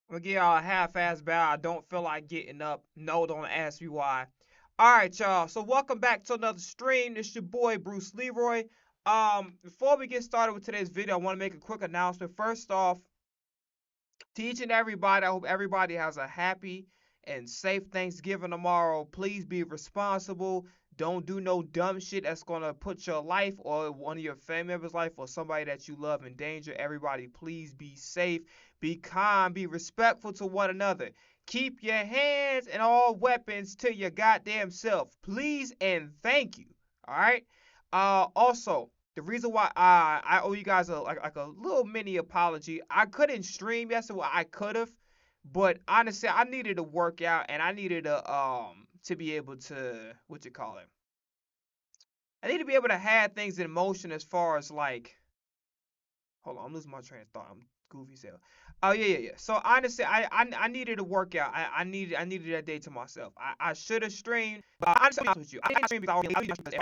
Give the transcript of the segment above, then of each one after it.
I'm gonna give y'all a half-ass bow. I don't feel like getting up. No, don't ask me why. Alright, y'all. So welcome back to another stream. This your boy Bruce Leroy. Before we get started with today's video, I want to make a quick announcement. First off, teaching everybody, I hope everybody has a happy and safe Thanksgiving tomorrow. Please be responsible. Don't do no dumb shit that's gonna put your life or one of your family members' life or somebody that you love in danger. Everybody, please be safe, be kind, be respectful to one another. Keep your hands and all weapons to your goddamn self. Please and thank you. Alright? Also, the reason why I owe you guys like a little mini apology. I couldn't stream yesterday. Well, I could have, but honestly, I needed to work out and I needed to be able to what you call it. I need to be able to have things in motion as far as like hold on, I'm losing my train of thought. I'm goofy as hell. Oh yeah. So honestly, I needed to work out. I needed that day to myself. I should have streamed, but honestly, I'll be honest with you, I didn't stream because I was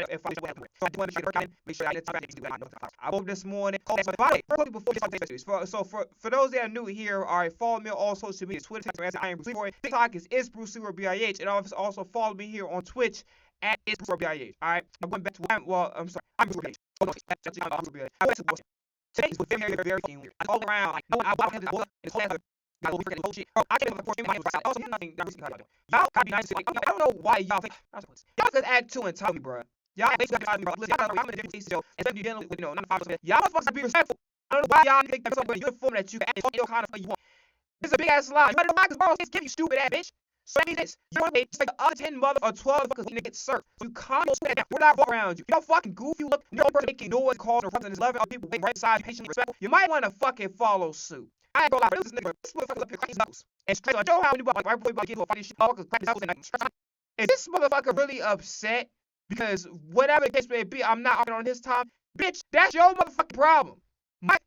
if I just went. So I do want to work out, make sure I get time to do that. I woke this morning. Before so for those that are new here, all right, follow me on all social media: Twitter, Instagram, I am Bruce Leroy. TikTok is Bruce Leroy BIH, and also follow me here on Twitch at is Bruce Leroy BIH. All right, I'm going back to I'm sorry, I'm Bruce Leroy BIH. Oh no, that's Bruce Leroy BIH. Today's was very weird. I all around, like, no one, I had this boy, and this whole other guy over freaking bullshit. Bro, I can't even afford him. Also, nothing that recently happened. Y'all gotta be nice to, like, I don't know why y'all think, y'all could act too and tell me, bro. Y'all basically got me, bro. Listen, y'all I'm in a different place, so instead of you dealing with, 9 to 5, y'all motherfuckers be respectful. I don't know why y'all think there's some uniform that you can act any kind of way you want. This is a big ass lie. You better know why, because bro, give you stupid ass bitch. So that means this. You don't wait just like the other 10 mother or 12 motherfuckers need to get served. So you calm your shit down. We're not walking around you. You know fucking goofy you look. No person making noise, calls, or something. There's 11 other people waiting right beside you, patient, respectful. You might want to fucking follow suit. I ain't gonna lie, this nigga, this motherfucker up here cracking his knuckles. And straight like, Joe, how many like right before you about to get into a fight, shit, motherfucker cracking his knuckles and like, straight. Is this motherfucker really upset because whatever the case may be, I'm not arguing on his time? Bitch, that's your motherfucking problem. My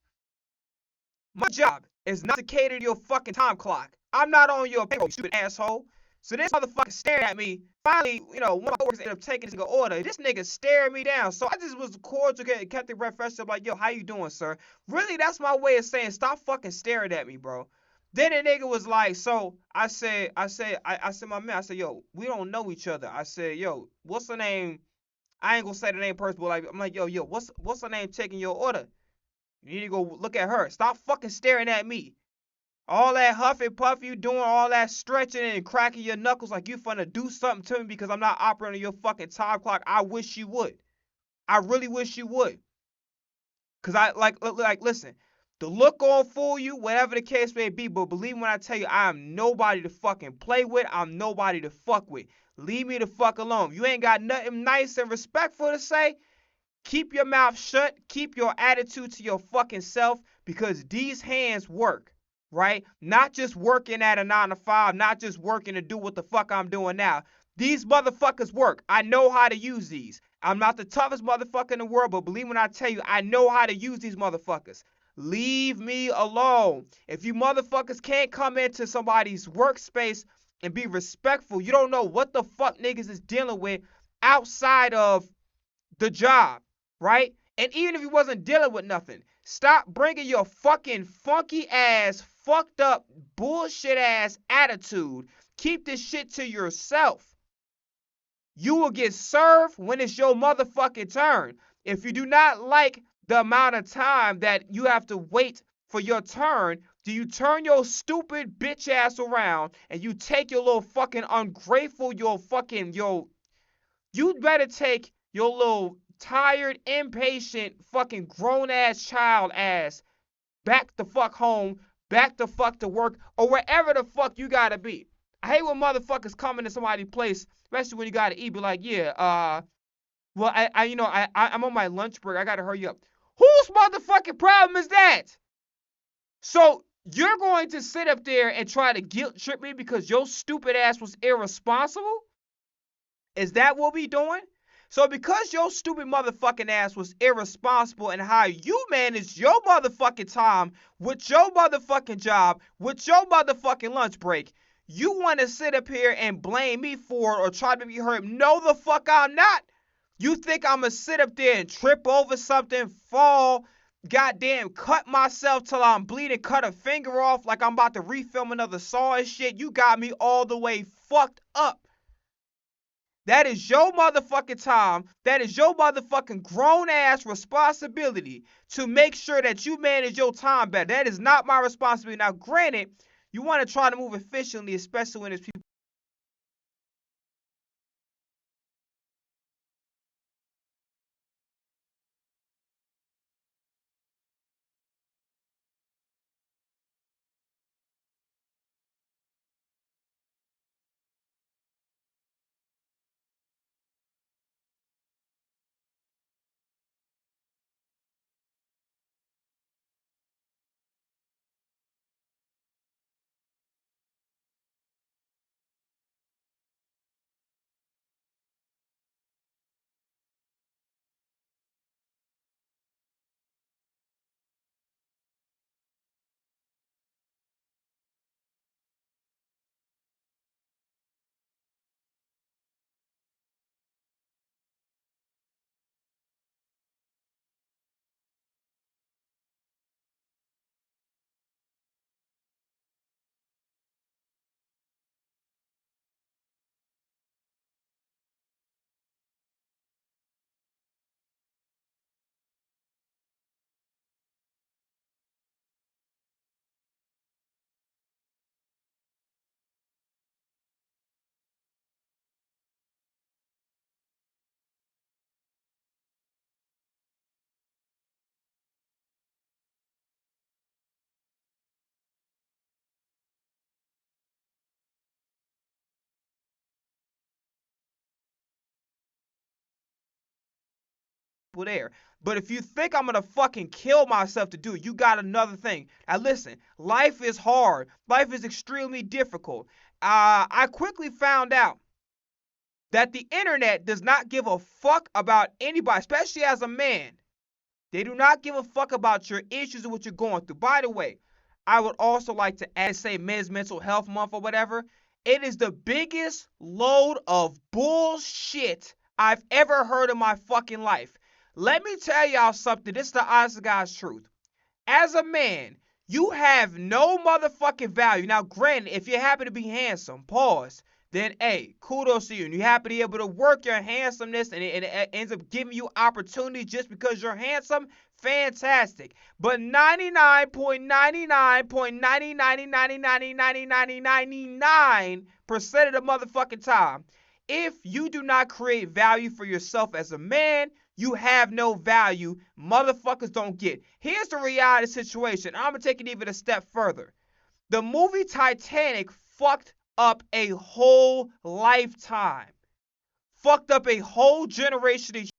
job is not to cater to your fucking time clock. I'm not on your payroll, you stupid asshole. So this motherfucker staring at me. Finally, one of my coworkers ended up taking his order. This nigga staring me down. So I just was cordial, kept it refreshed up like, yo, how you doing, sir? Really, that's my way of saying stop fucking staring at me, bro. Then the nigga was like, so I said, my man, I said, yo, we don't know each other. I said, yo, what's the name? I ain't gonna say the name person, but like, I'm like, yo, what's the name taking your order? You need to go look at her. Stop fucking staring at me. All that huff and puff you doing, all that stretching and cracking your knuckles like you finna do something to me because I'm not operating your fucking time clock. I wish you would. I really wish you would. Cause I listen, the look gon' fool you, whatever the case may be, but believe me when I tell you, I am nobody to fucking play with. I'm nobody to fuck with. Leave me the fuck alone. You ain't got nothing nice and respectful to say. Keep your mouth shut. Keep your attitude to your fucking self because these hands work, right? Not just working at a 9 to 5, not just working to do what the fuck I'm doing now. These motherfuckers work. I know how to use these. I'm not the toughest motherfucker in the world, but believe me when I tell you, I know how to use these motherfuckers. Leave me alone. If you motherfuckers can't come into somebody's workspace and be respectful, you don't know what the fuck niggas is dealing with outside of the job, right? And even if he wasn't dealing with nothing, stop bringing your fucking funky ass, fucked up, bullshit ass attitude. Keep this shit to yourself. You will get served when it's your motherfucking turn. If you do not like the amount of time that you have to wait for your turn, do you turn your stupid bitch ass around and you take your little fucking ungrateful, you better take your little tired, impatient, fucking grown ass child ass back the fuck home, back the fuck to work, or wherever the fuck you gotta be. I hate when motherfuckers come into somebody's place, especially when you gotta eat, be like, yeah, well, I'm on my lunch break, I gotta hurry up. Whose motherfucking problem is that? So you're going to sit up there and try to guilt trip me because your stupid ass was irresponsible? Is that what we doing? So because your stupid motherfucking ass was irresponsible in how you managed your motherfucking time with your motherfucking job, with your motherfucking lunch break, you want to sit up here and blame me for it or try to be hurt. No, the fuck I'm not. You think I'm going to sit up there and trip over something, fall, goddamn cut myself till I'm bleeding, cut a finger off like I'm about to refilm another Saw and shit. You got me all the way fucked up. That is your motherfucking time. That is your motherfucking grown ass responsibility to make sure that you manage your time better. That is not my responsibility. Now, granted, you want to try to move efficiently, especially when there's people there. But if you think I'm gonna fucking kill myself to do it, you got another thing. Now listen, life is hard. Life is extremely difficult. I quickly found out that the internet does not give a fuck about anybody, especially as a man. They do not give a fuck about your issues and what you're going through. By the way, I would also like to add, say, Men's Mental Health Month or whatever. It is the biggest load of bullshit I've ever heard in my fucking life. Let me tell y'all something. This is the honest to God's truth. As a man, you have no motherfucking value. Now, granted, if you happen to be handsome, pause, then hey, kudos to you. And you happen to be able to work your handsomeness and it ends up giving you opportunity just because you're handsome, fantastic. But 99.99.99999999% of the motherfucking time, if you do not create value for yourself as a man, you have no value. Motherfuckers don't get. Here's the reality situation. I'm gonna take it even a step further. The movie Titanic fucked up a whole lifetime. Fucked up a whole generation of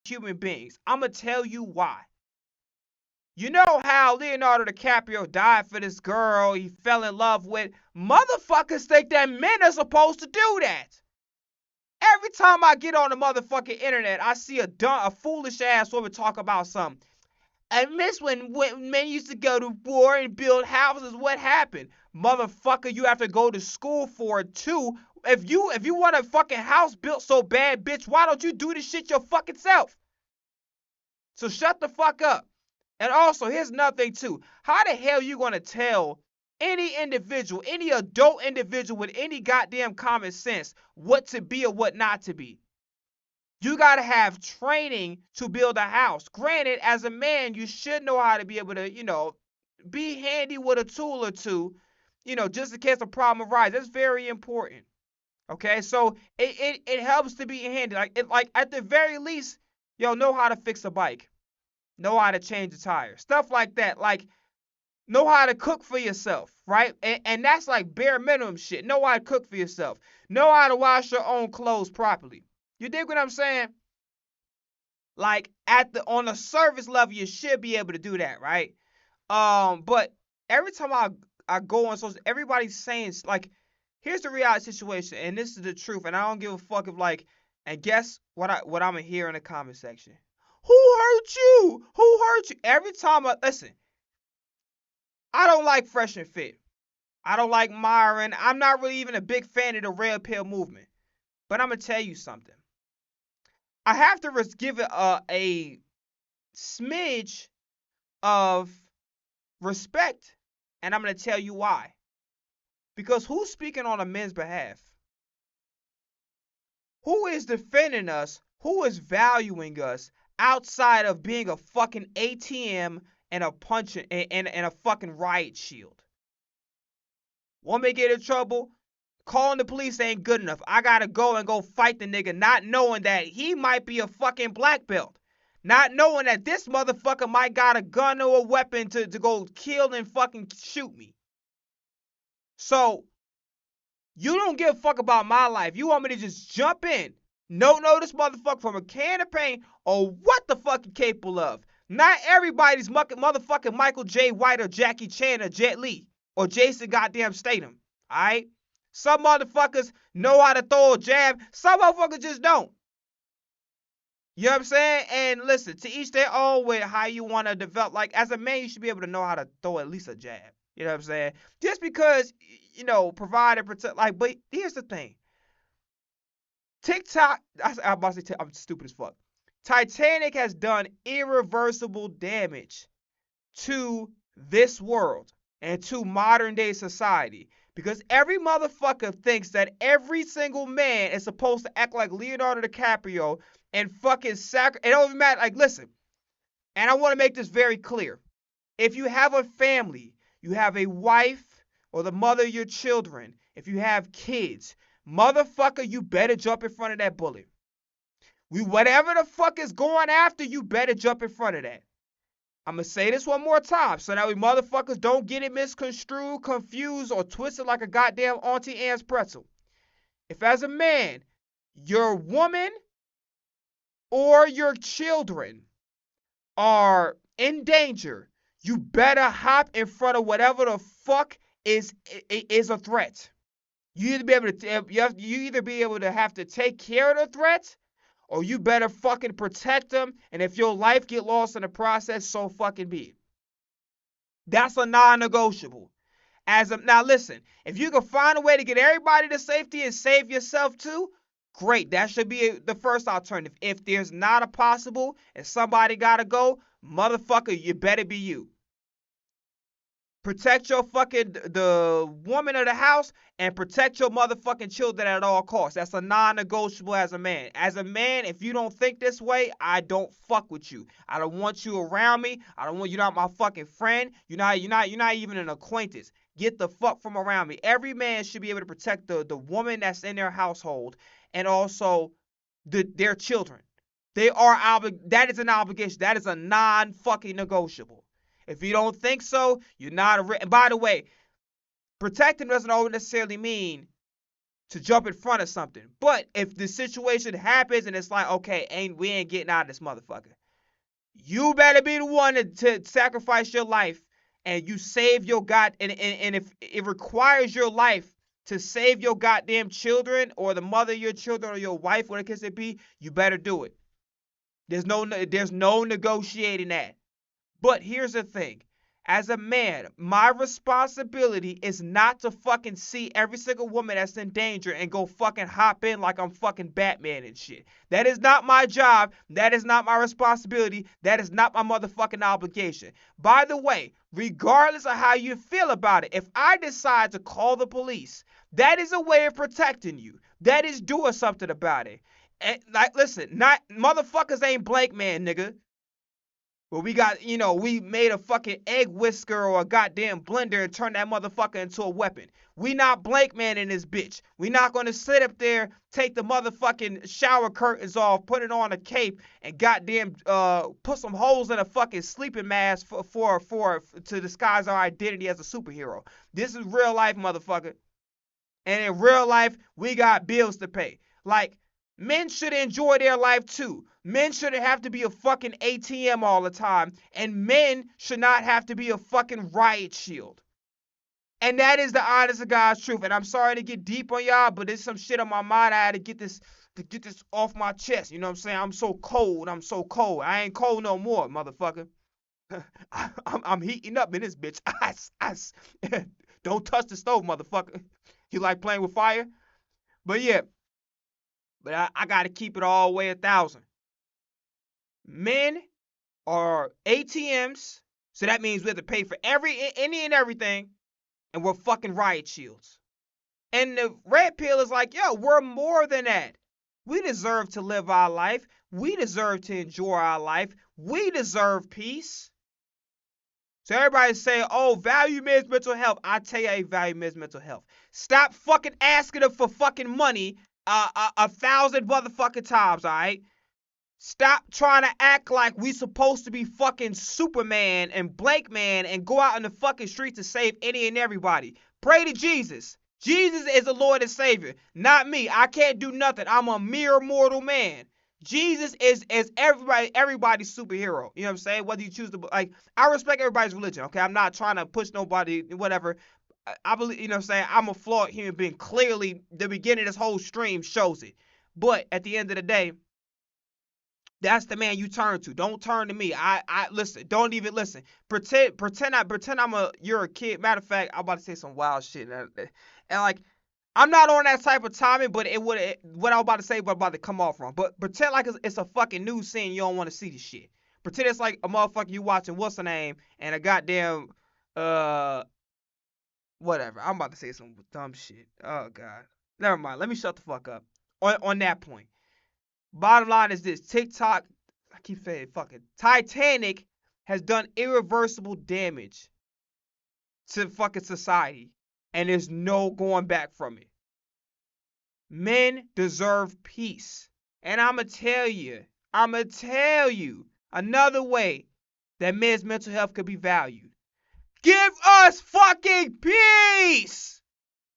human beings. I'm gonna tell you why. You know how Leonardo DiCaprio died for this girl he fell in love with? Motherfuckers think that men are supposed to do that. Every time I get on the motherfucking internet, I see a foolish ass woman talk about something. I miss when men used to go to war and build houses. What happened? Motherfucker, you have to go to school for it too. If you want a fucking house built so bad, bitch, why don't you do this shit your fucking self? So shut the fuck up. And also, here's another thing too. How the hell you gonna tell any individual, any adult individual with any goddamn common sense what to be or what not to be? You gotta have training to build a house. Granted, as a man, you should know how to be able to, be handy with a tool or two, just in case a problem arises. That's very important. Okay, so it helps to be handy. Like at the very least, know how to fix a bike, know how to change a tire, stuff like that. Like know how to cook for yourself, right? And that's like bare minimum shit. Know how to cook for yourself. Know how to wash your own clothes properly. You dig what I'm saying? Like at the on a service level, you should be able to do that, right? But every time I go on social, everybody's saying like, here's the reality situation, and this is the truth, and I don't give a fuck if like, and guess what I'm gonna hear in the comment section? Who hurt you? Who hurt you? Every time I listen, I don't like Fresh and Fit. I don't like Myron. I'm not really even a big fan of the Red Pill movement. But I'm gonna tell you something. I have to give it a smidge of respect, and I'm gonna tell you why. Because who's speaking on a men's behalf? Who is defending us? Who is valuing us outside of being a fucking ATM and a and a fucking riot shield? Woman get in trouble, calling the police ain't good enough. I gotta go and go fight the nigga, not knowing that he might be a fucking black belt. Not knowing that this motherfucker might got a gun or a weapon to go kill and fucking shoot me. So, you don't give a fuck about my life. You want me to just jump in, no notice motherfucker from a can of paint or what the fuck you capable of. Not everybody's motherfucking Michael J. White or Jackie Chan or Jet Li or Jason goddamn Statham. Alright? Some motherfuckers know how to throw a jab. Some motherfuckers just don't. You know what I'm saying? And listen, to each their own with how you want to develop. Like, as a man, you should be able to know how to throw at least a jab. You know what I'm saying? Just because, provide and protect. Like, but here's the thing. TikTok, I'm about to say, I'm stupid as fuck. Titanic has done irreversible damage to this world and to modern day society because every motherfucker thinks that every single man is supposed to act like Leonardo DiCaprio and fucking it don't even matter. Like, listen, and I want to make this very clear. If you have a family, you have a wife or the mother of your children, if you have kids, motherfucker, you better jump in front of that bullet. Whatever the fuck is going after, you better jump in front of that. I'm gonna say this one more time so that we motherfuckers don't get it misconstrued, confused, or twisted like a goddamn Auntie Anne's pretzel. If as a man, your woman or your children are in danger, you better hop in front of whatever the fuck is a threat. You either be able to have to take care of the threat, or you better fucking protect them. And if your life get lost in the process, so fucking be it. That's a non-negotiable. Now listen, if you can find a way to get everybody to safety and save yourself too, great. That should be the first alternative. If there's not a possible and somebody gotta go, motherfucker, you better be you. Protect your fucking the woman of the house and protect your motherfucking children at all costs. That's a non-negotiable as a man. As a man, if you don't think this way, I don't fuck with you. I don't want you around me. I don't want you not my fucking friend. You're not even an acquaintance. Get the fuck from around me. Every man should be able to protect the woman that's in their household and also their children. That is an obligation. That is a non-fucking negotiable. If you don't think so, you're not a. And by the way, protecting doesn't always necessarily mean to jump in front of something. But if the situation happens and it's like, okay, we ain't getting out of this motherfucker, you better be the one to sacrifice your life and you save your and if it requires your life to save your goddamn children or the mother of your children or your wife, whatever the case it be, you better do it. There's no negotiating that. But here's the thing. As a man, my responsibility is not to fucking see every single woman that's in danger and go fucking hop in like I'm fucking Batman and shit. That is not my job. That is not my responsibility. That is not my motherfucking obligation. By the way, regardless of how you feel about it, if I decide to call the police, that is a way of protecting you. That is doing something about it. And, like, listen, not motherfuckers ain't Blake Man, nigga. Well, we made a fucking egg whisker or a goddamn blender and turned that motherfucker into a weapon. We not Blake Man in this bitch. We not gonna sit up there, take the motherfucking shower curtains off, put it on a cape, and goddamn put some holes in a fucking sleeping mask for to disguise our identity as a superhero. This is real life, motherfucker. And in real life, we got bills to pay. Like, men should enjoy their life too. Men shouldn't have to be a fucking ATM all the time. And men should not have to be a fucking riot shield. And that is the honest to God's truth. And I'm sorry to get deep on y'all, but there's some shit on my mind. I had to get this off my chest. You know what I'm saying? I'm so cold. I ain't cold no more, motherfucker. I'm heating up in this bitch. Don't touch the stove, motherfucker. You like playing with fire? But yeah, but I gotta keep it all the way 1,000. Men are ATMs, so that means we have to pay for any and everything, and we're fucking riot shields. And the red pill is like, yo, we're more than that. We deserve to live our life. We deserve to enjoy our life. We deserve peace. So everybody say, oh, value men's mental health. I tell you, I value men's mental health. Stop fucking asking them for fucking money 1,000 motherfucking times, all right? Stop trying to act like we supposed to be fucking Superman and Blake Man and go out in the fucking streets to save any and everybody. Pray to Jesus. Jesus is the Lord and Savior, not me. I can't do nothing. I'm a mere mortal man. Jesus is everybody's superhero. You know what I'm saying? Whether you choose to, like, I respect everybody's religion, okay? I'm not trying to push nobody, whatever. I believe, you know what I'm saying? I'm a flawed human being. Clearly, the beginning of this whole stream shows it. But at the end of the day, that's the man you turn to. Don't turn to me. I listen. Don't even listen. Pretend you're a kid. Matter of fact, I'm about to say some wild shit, and like, I'm not on that type of timing, but what I was about to say, but about to come off wrong. But pretend like it's a fucking news scene. You don't want to see this shit. Pretend it's like a motherfucker you watching what's the name and a goddamn uh whatever. I'm about to say some dumb shit. Oh god. Never mind. Let me shut the fuck up. On that point. Bottom line is this: TikTok, I keep saying fucking Titanic has done irreversible damage to fucking society, and there's no going back from it. Men deserve peace, and I'ma tell you another way that men's mental health could be valued. Give us fucking peace.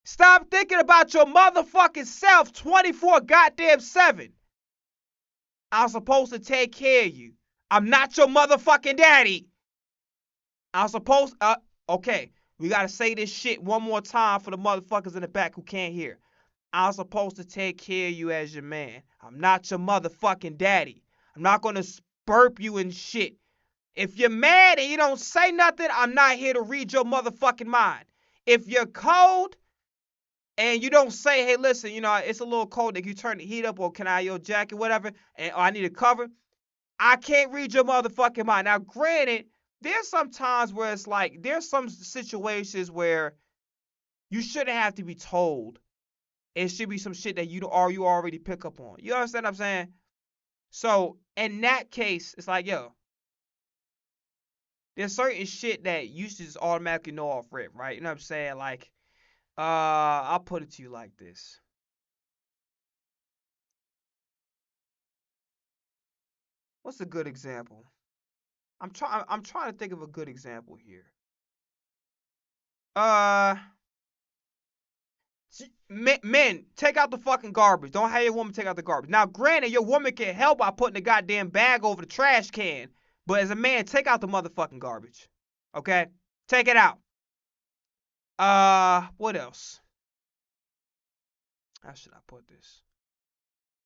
Stop thinking about your motherfucking self 24 goddamn 7. I'm supposed to take care of you. I'm not your motherfucking daddy. I'm supposed okay, we gotta say this shit one more time for the motherfuckers in the back who can't hear. I'm supposed to take care of you as your man. I'm not your motherfucking daddy. I'm not gonna burp you and shit. If you're mad and you don't say nothing, I'm not here to read your motherfucking mind. If you're cold and you don't say, hey, listen, it's a little cold, that you turn the heat up, or can I have your jacket, whatever, or I need a cover, I can't read your motherfucking mind. Now, granted, there's some times where it's like, there's some situations where you shouldn't have to be told. It should be some shit that you already pick up on. You understand what I'm saying? So, in that case, it's like, yo, there's certain shit that you should just automatically know off rip, right? You know what I'm saying? Like, I'll put it to you like this. What's a good example? I'm trying to think of a good example here. Uh, men, take out the fucking garbage. Don't have your woman take out the garbage. Now, granted, your woman can help by putting the goddamn bag over the trash can, but as a man, take out the motherfucking garbage. Okay? Take it out. What else? How should I put this?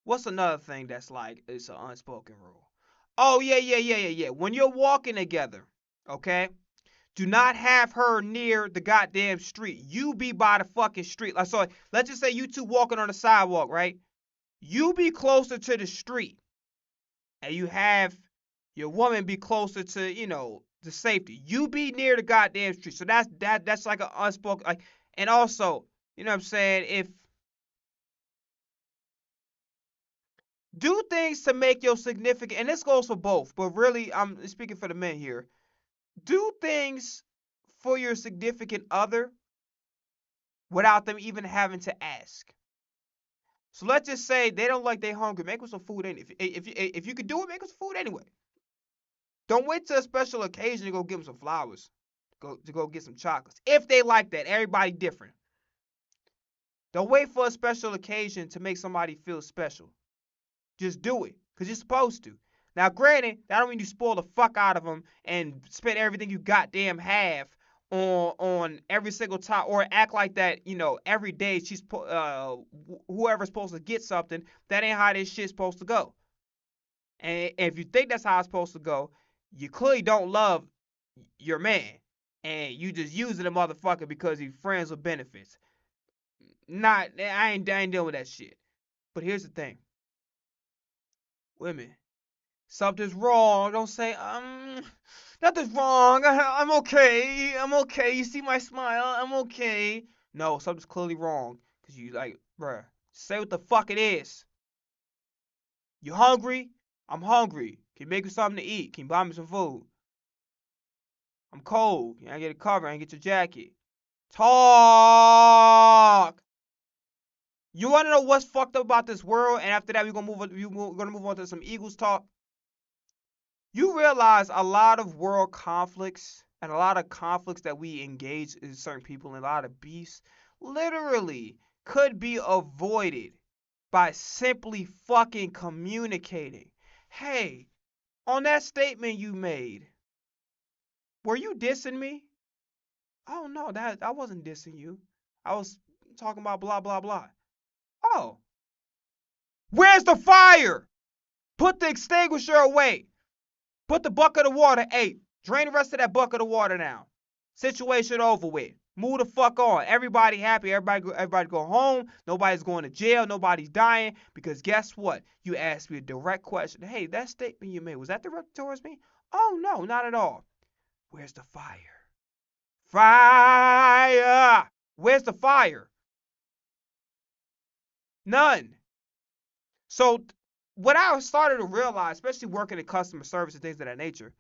What's another thing that's like it's an unspoken rule? Oh yeah. When you're walking together, okay? Do not have her near the goddamn street. You be by the fucking street. Like, so let's just say you two walking on the sidewalk, right? You be closer to the street, and you have your woman be closer to, the safety. You be near the goddamn street. So that's like an unspoken, like, and also, you know what I'm saying? If do things to make your significant, and this goes for both, but really I'm speaking for the men here. Do things for your significant other without them even having to ask. So let's just say they don't like they hungry. Make them some food anyway. If you could do it, make them some food anyway. Don't wait till a special occasion to go get them some flowers, to go get some chocolates. If they like that, everybody different. Don't wait for a special occasion to make somebody feel special. Just do it, because you're supposed to. Now, granted, that don't mean you spoil the fuck out of them and spend everything you goddamn have on every single time, or act like that, every day whoever's supposed to get something. That ain't how this shit's supposed to go. And if you think that's how it's supposed to go, you clearly don't love your man, and you just using the motherfucker because he's friends with benefits. Not, I ain't dealing with that shit. But here's the thing, women, something's wrong. Don't say nothing's wrong. I'm okay. I'm okay. You see my smile? I'm okay. No, something's clearly wrong. Cause you like, bruh, say what the fuck it is. You hungry? I'm hungry. Can you make me something to eat? Can you buy me some food? I'm cold. Can I get a cover? I get your jacket. Talk. You wanna know what's fucked up about this world? And after that, we're gonna move on to some Eagles talk. You realize a lot of world conflicts and a lot of conflicts that we engage in certain people and a lot of beefs literally could be avoided by simply fucking communicating. Hey, on that statement you made, were you dissing me? Oh no, that I wasn't dissing you. I was talking about blah blah blah. Oh, where's the fire? Put the extinguisher away. Put the bucket of water. Hey, drain the rest of that bucket of water now. Situation over with. Move the fuck on. Everybody happy. Everybody go home. Nobody's going to jail. Nobody's dying. Because guess what? You asked me a direct question. Hey, that statement you made, was that directed towards me? Oh no, not at all. Where's the fire? Fire! Where's the fire? None. So what I started to realize, especially working in customer service and things of that nature,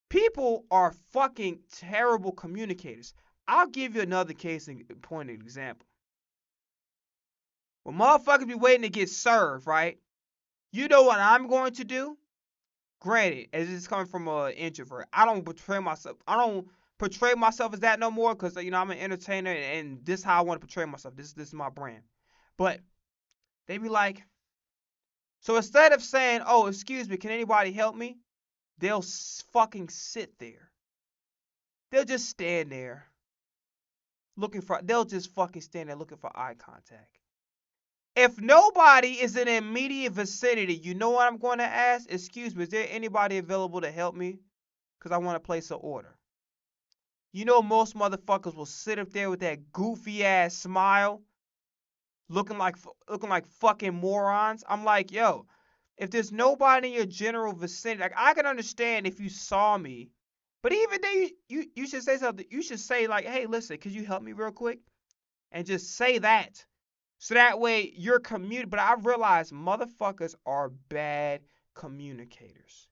people are fucking terrible communicators. I'll give you another case in point of example. When motherfuckers be waiting to get served, right? You know what I'm going to do? Granted, as it's coming from an introvert, I don't portray myself. I don't portray myself as that no more because I'm an entertainer and this is how I want to portray myself. This is my brand. But they be like, so instead of saying, "Oh, excuse me, can anybody help me?" They'll fucking sit there. They'll just stand there they'll just fucking stand there looking for eye contact. If nobody is in the immediate vicinity, you know what I'm going to ask? Excuse me, is there anybody available to help me? Because I want to place an order. You know most motherfuckers will sit up there with that goofy ass smile, looking like fucking morons. I'm like, yo, if there's nobody in your general vicinity, like I can understand if you saw me, but even then you should say something. You should say like, hey, listen, could you help me real quick? And just say that. So that way you're communicating. But I realize motherfuckers are bad communicators.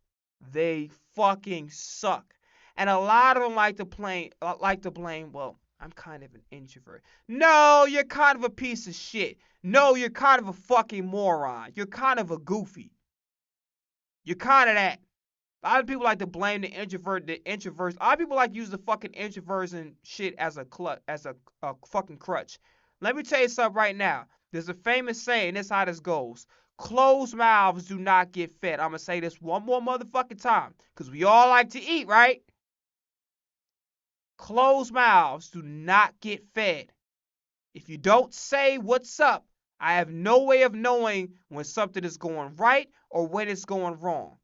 They fucking suck. And a lot of them like to blame, well, I'm kind of an introvert. No, you're kind of a piece of shit. No, you're kind of a fucking moron. You're kind of a goofy. You're kind of that. A lot of people like to blame the introverts. A lot of people like to use the fucking introverts and shit as a fucking crutch. Let me tell you something right now. There's a famous saying. This is how this goes. Closed mouths do not get fed. I'm gonna say this one more motherfucking time, cause we all like to eat, right? Closed mouths do not get fed. If you don't say what's up, I have no way of knowing when something is going right or when it's going wrong.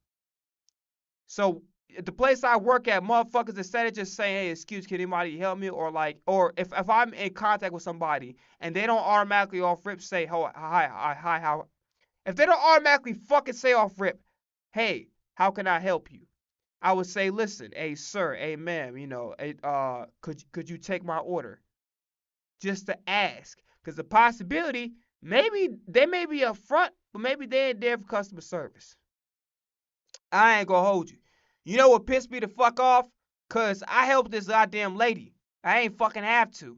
So at the place I work at, motherfuckers, instead of just saying, hey, excuse, can anybody help me? Or if I'm in contact with somebody and they don't automatically off rip say, oh, hi, how, if they don't automatically fucking say off rip, hey, how can I help you? I would say, listen, hey, sir, hey, ma'am, could you take my order? Just to ask. Because the possibility, maybe they may be up front, but maybe they ain't there for customer service. I ain't gonna hold you. You know what pissed me the fuck off? Cause I helped this goddamn lady. I ain't fucking have to.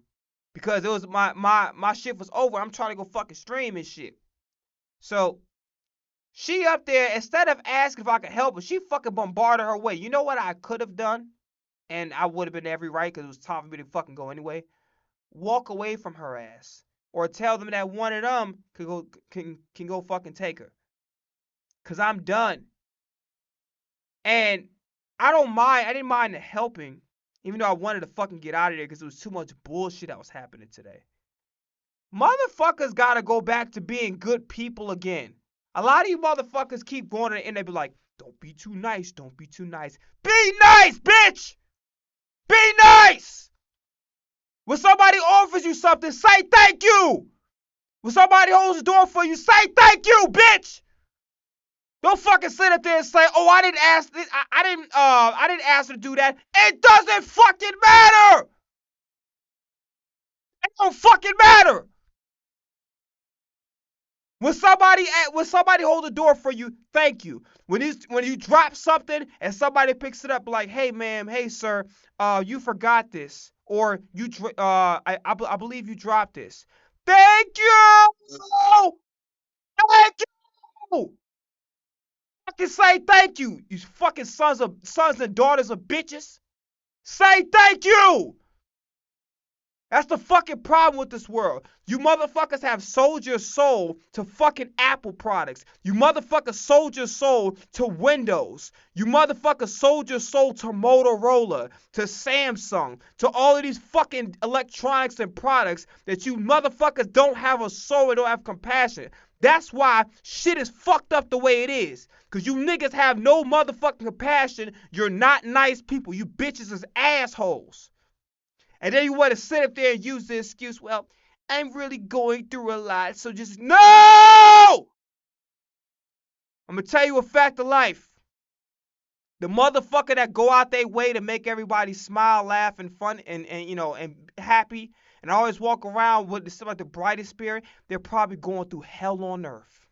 Because it was my shift was over. I'm trying to go fucking stream and shit. So she up there, instead of asking if I could help her, she fucking bombarded her way. You know what I could have done? And I would have been every right because it was time for me to fucking go anyway. Walk away from her ass. Or tell them that one of them can go fucking take her. Cause I'm done. And I didn't mind the helping, even though I wanted to fucking get out of there because there was too much bullshit that was happening today. Motherfuckers gotta go back to being good people again. A lot of you motherfuckers keep going to the end, they be like, Don't be too nice. Don't be too nice. Be nice, bitch! Be nice! When somebody offers you something, say thank you! When somebody holds the door for you, say thank you, bitch! Don't fucking sit up there and say, "Oh, I didn't ask this. I didn't ask her to do that." It doesn't fucking matter. It don't fucking matter. When somebody hold the door for you, thank you. When you drop something and somebody picks it up, like, "Hey, ma'am, hey, sir, you forgot this, or I believe you dropped this. Thank you, thank you. Fucking say thank you, you fucking sons and daughters of bitches. Say thank you. That's the fucking problem with this world. You motherfuckers have sold your soul to fucking Apple products. You motherfuckers sold your soul to Windows. You motherfuckers sold your soul to Motorola, to Samsung, to all of these fucking electronics and products that you motherfuckers don't have a soul and don't have compassion. That's why shit is fucked up the way it is. Cause you niggas have no motherfucking compassion. You're not nice people. You bitches is assholes. And then you want to sit up there and use the excuse, "Well, I'm really going through a lot, so just..." No! I'm going to tell you a fact of life. The motherfucker that go out their way to make everybody smile, laugh, and fun, and happy, and always walk around with something like the brightest spirit, they're probably going through hell on earth.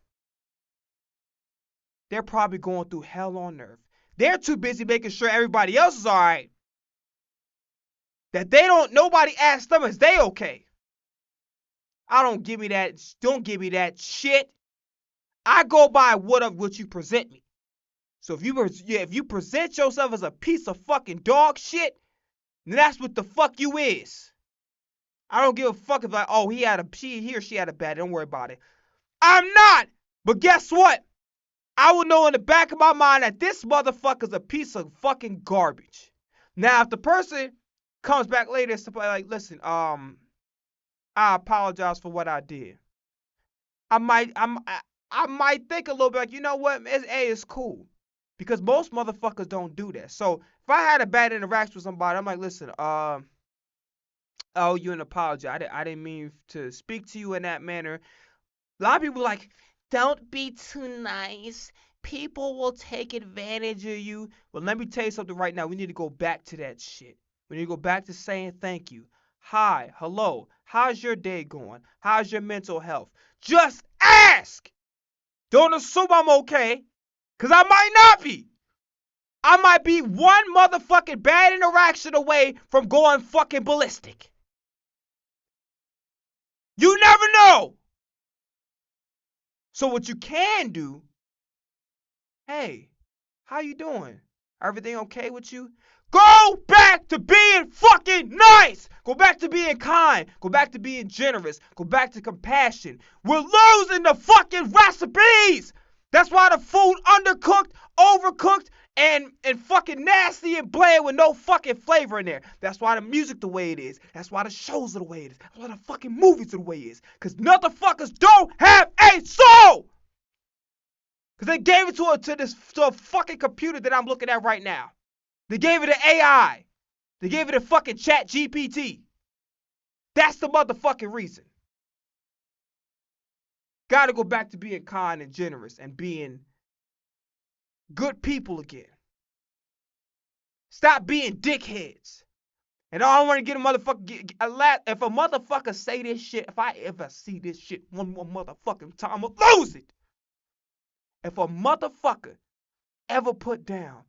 They're probably going through hell on earth. They're too busy making sure everybody else is all right. That nobody asks them, is they okay? Don't give me that shit. I go by what you present me. So if you present yourself as a piece of fucking dog shit, then that's what the fuck you is. I don't give a fuck if he or she had a bad. Don't worry about it. I'm not. But guess what? I will know in the back of my mind that this motherfucker's a piece of fucking garbage. Now, if the person comes back later and somebody like, "Listen, I apologize for what I did," I might think a little bit like, you know what, it's cool. Because most motherfuckers don't do that. So if I had a bad interaction with somebody, I'm like, "Listen, I owe you an apology. I didn't mean to speak to you in that manner." A lot of people are like, "Don't be too nice. People will take advantage of you." Well, let me tell you something right now. We need to go back to that shit. We need to go back to saying thank you. Hi, hello. How's your day going? How's your mental health? Just ask. Don't assume I'm okay, because I might not be. I might be one motherfucking bad interaction away from going fucking ballistic. You never know. So what you can do, "Hey, how you doing? Everything okay with you?" Go back to being fucking nice. Go back to being kind. Go back to being generous. Go back to compassion. We're losing the fucking recipes. That's why the food undercooked, overcooked, and fucking nasty and bland with no fucking flavor in there. That's why the music the way it is. That's why the shows are the way it is. That's why the fucking movies are the way it is. Because motherfuckers don't have a soul. Because they gave it to a fucking computer that I'm looking at right now. They gave it to AI. They gave it to fucking Chat GPT. That's the motherfucking reason. Gotta go back to being kind and generous and being good people again. Stop being dickheads. And I don't want to get a motherfucker. If a motherfucker say this shit, if I ever see this shit one more motherfucking time, I'm gonna lose it. If a motherfucker ever put down,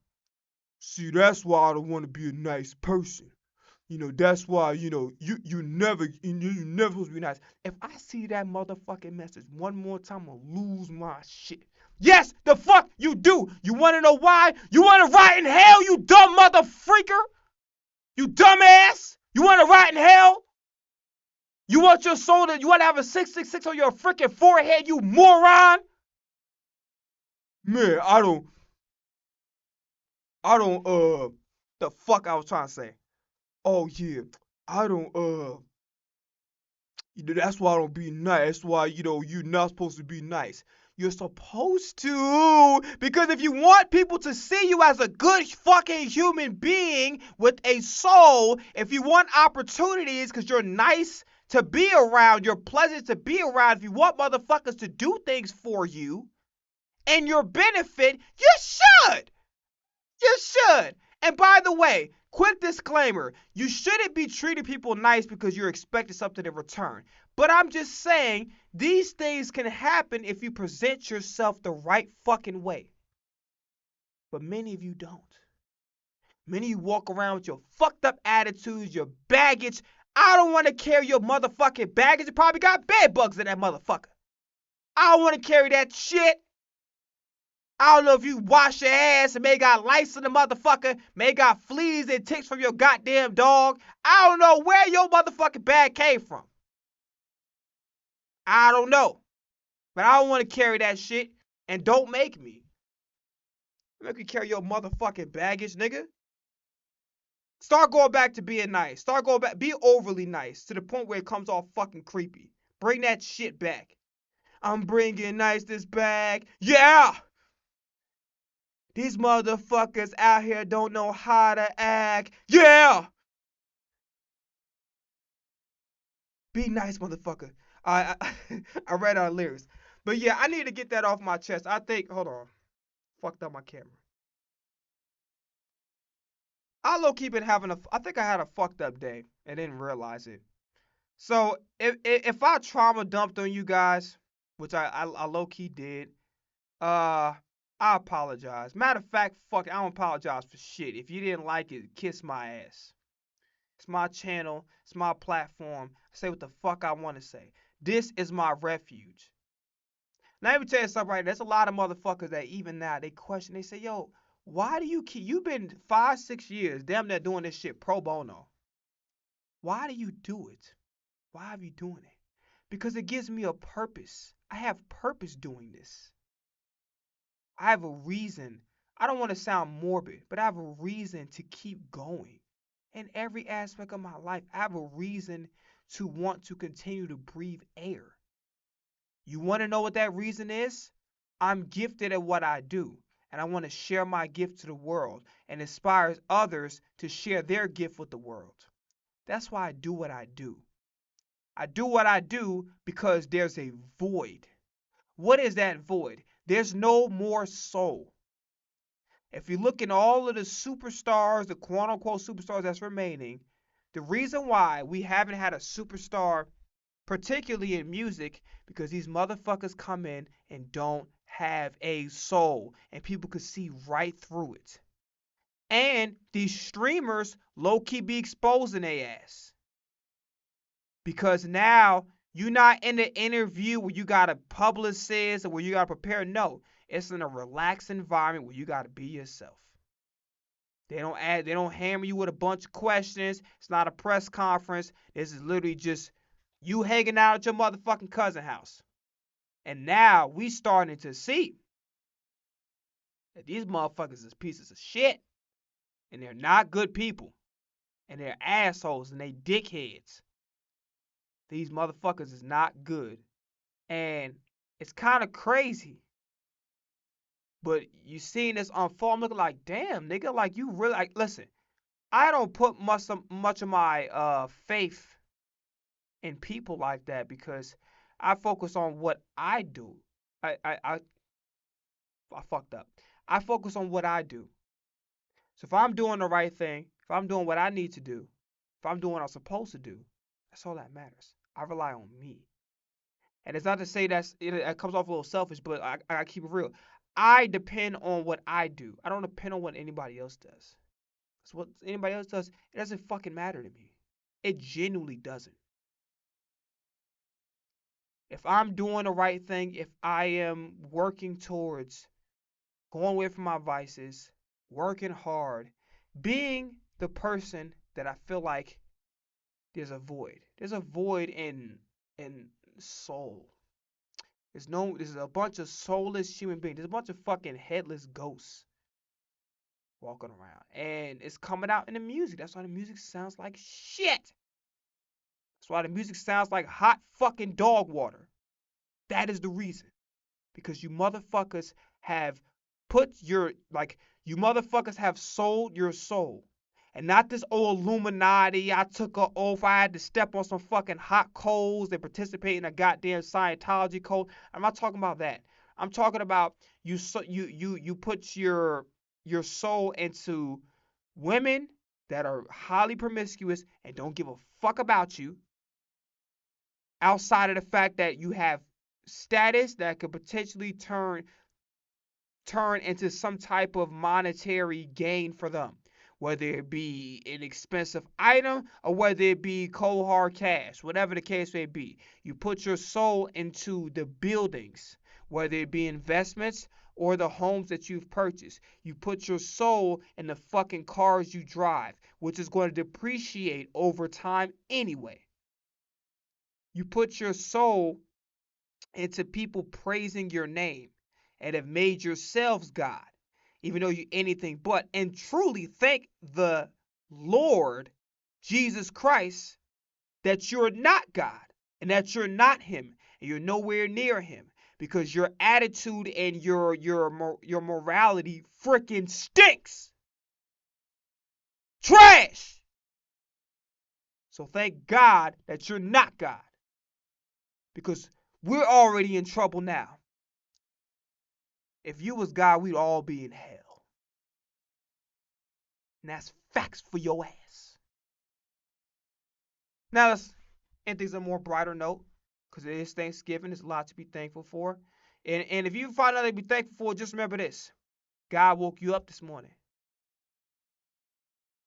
"See, that's why I don't want to be a nice person. That's why, you never supposed to be nice." If I see that motherfucking message one more time, I'll lose my shit. Yes, the fuck you do. You want to know why? You want to rot in hell, you dumb motherfreaker? You dumbass? You want to rot in hell? You want your soul you want to have a 666 on your freaking forehead, you moron? Man, the fuck I was trying to say. Oh yeah, I don't That's why I don't be nice. That's why, you're not supposed to be nice. You're supposed to, because if you want people to see you as a good fucking human being with a soul, if you want opportunities because you're nice to be around, you're pleasant to be around, if you want motherfuckers to do things for you and your benefit, you should. You should. And by the way, quick disclaimer, you shouldn't be treating people nice because you're expecting something in return. But I'm just saying, these things can happen if you present yourself the right fucking way. But many of you don't. Many of you walk around with your fucked up attitudes, your baggage. I don't want to carry your motherfucking baggage. You probably got bed bugs in that motherfucker. I don't want to carry that shit. I don't know if you wash your ass and may got lice in the motherfucker, may got fleas and ticks from your goddamn dog. I don't know where your motherfucking bag came from. I don't know. But I don't want to carry that shit. And don't make me. Make me carry your motherfucking baggage, nigga. Start going back to being nice. Start going back. Be overly nice to the point where it comes off fucking creepy. Bring that shit back. I'm bringing nice this bag. Yeah! These motherfuckers out here don't know how to act. Yeah! Be nice, motherfucker. I read our lyrics. But yeah, I need to get that off my chest. I think, hold on. Fucked up my camera. I low key been having I think I had a fucked up day and didn't realize it. So if I trauma dumped on you guys, which I low key did, uh, I apologize. Matter of fact, fuck, I don't apologize for shit. If you didn't like it, kiss my ass. It's my channel. It's my platform. I say what the fuck I want to say. This is my refuge. Now let me tell you something right. There's a lot of motherfuckers that even now they question. They say, "Yo, why do you keep? You've been 5, 6 years, damn near doing this shit pro bono. Why do you do it? Why are you doing it? Because it gives me a purpose. I have purpose doing this. I have a reason. I don't want to sound morbid, but I have a reason to keep going. In every aspect of my life, I have a reason to want to continue to breathe air. You want to know what that reason is? I'm gifted at what I do, and I want to share my gift to the world and inspire others to share their gift with the world. That's why I do what I do. I do what I do because there's a void. What is that void? There's no more soul. If you look in all of the superstars, the quote unquote superstars that's remaining, the reason why we haven't had a superstar, particularly in music, because these motherfuckers come in and don't have a soul, and people could see right through it. And these streamers low key be exposing their ass. Because now you're not in the interview where you got a publicist or where you got to prepare. No, it's in a relaxed environment where you got to be yourself. They don't hammer you with a bunch of questions. It's not a press conference. This is literally just you hanging out at your motherfucking cousin house. And now we starting to see that these motherfuckers is pieces of shit. And they're not good people. And they're assholes and they dickheads. These motherfuckers is not good. And it's kind of crazy. But you seeing this unfold, I'm looking like, damn, nigga, like you really like listen, I don't put much of my faith in people like that because I focus on what I do. I I I, I fucked up. I focus on what I do. So if I'm doing the right thing, if I'm doing what I need to do, if I'm doing what I'm supposed to do, that's all that matters. I rely on me. And it's not to say it comes off a little selfish, but I keep it real. I depend on what I do. I don't depend on what anybody else does. Because what anybody else does, it doesn't fucking matter to me. It genuinely doesn't. If I'm doing the right thing, if I am working towards going away from my vices, working hard, being the person that I feel like there's a void. There's a void in soul. There's a bunch of soulless human beings. There's a bunch of fucking headless ghosts walking around. And it's coming out in the music. That's why the music sounds like shit. That's why the music sounds like hot fucking dog water. That is the reason. Because you motherfuckers have put your, like, you motherfuckers have sold your soul. And not this old Illuminati. I took an oath. I had to step on some fucking hot coals and participate in a goddamn Scientology cult. I'm not talking about that. I'm talking about you put your soul into women that are highly promiscuous and don't give a fuck about you, outside of the fact that you have status that could potentially turn into some type of monetary gain for them, whether it be an expensive item or whether it be cold hard cash, whatever the case may be. You put your soul into the buildings, whether it be investments or the homes that you've purchased. You put your soul in the fucking cars you drive, which is going to depreciate over time anyway. You put your soul into people praising your name and have made yourselves God, even though you're anything but. And truly thank the Lord Jesus Christ that you're not God and that you're not Him and you're nowhere near Him, because your attitude and your morality freaking stinks. Trash. So thank God that you're not God, because we're already in trouble now. If you was God, we'd all be in hell. And that's facts for your ass. Now let's end things on a more brighter note, because it is Thanksgiving. There's a lot to be thankful for. And if you find out to be thankful for, just remember this. God woke you up this morning.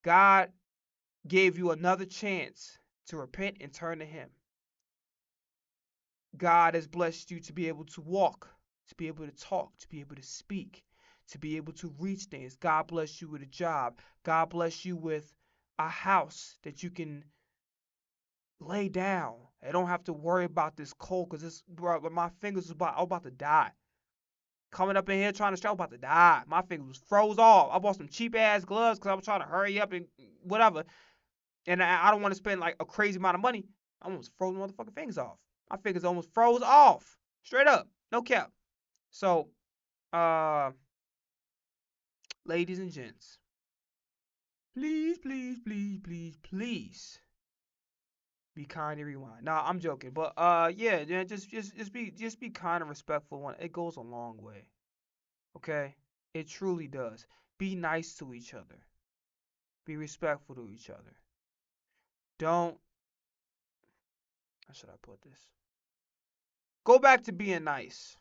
God gave you another chance to repent and turn to Him. God has blessed you to be able to walk, to be able to talk, to be able to speak, to be able to reach things. God bless you with a job. God bless you with a house that you can lay down. I don't have to worry about this cold, because this, bro, my fingers was I was about to die. Coming up in here trying to stretch, I was about to die. My fingers was froze off. I bought some cheap ass gloves because I was trying to hurry up and whatever. And I don't want to spend like a crazy amount of money. I almost froze my motherfucking fingers off. My fingers almost froze off. Straight up. No cap. So, ladies and gents, please, please, please, please, please be kind and rewind. Nah, I'm joking. But yeah, just be kind and respectful. It goes a long way. Okay? It truly does. Be nice to each other. Be respectful to each other. Don't, how should I put this? Go back to being nice.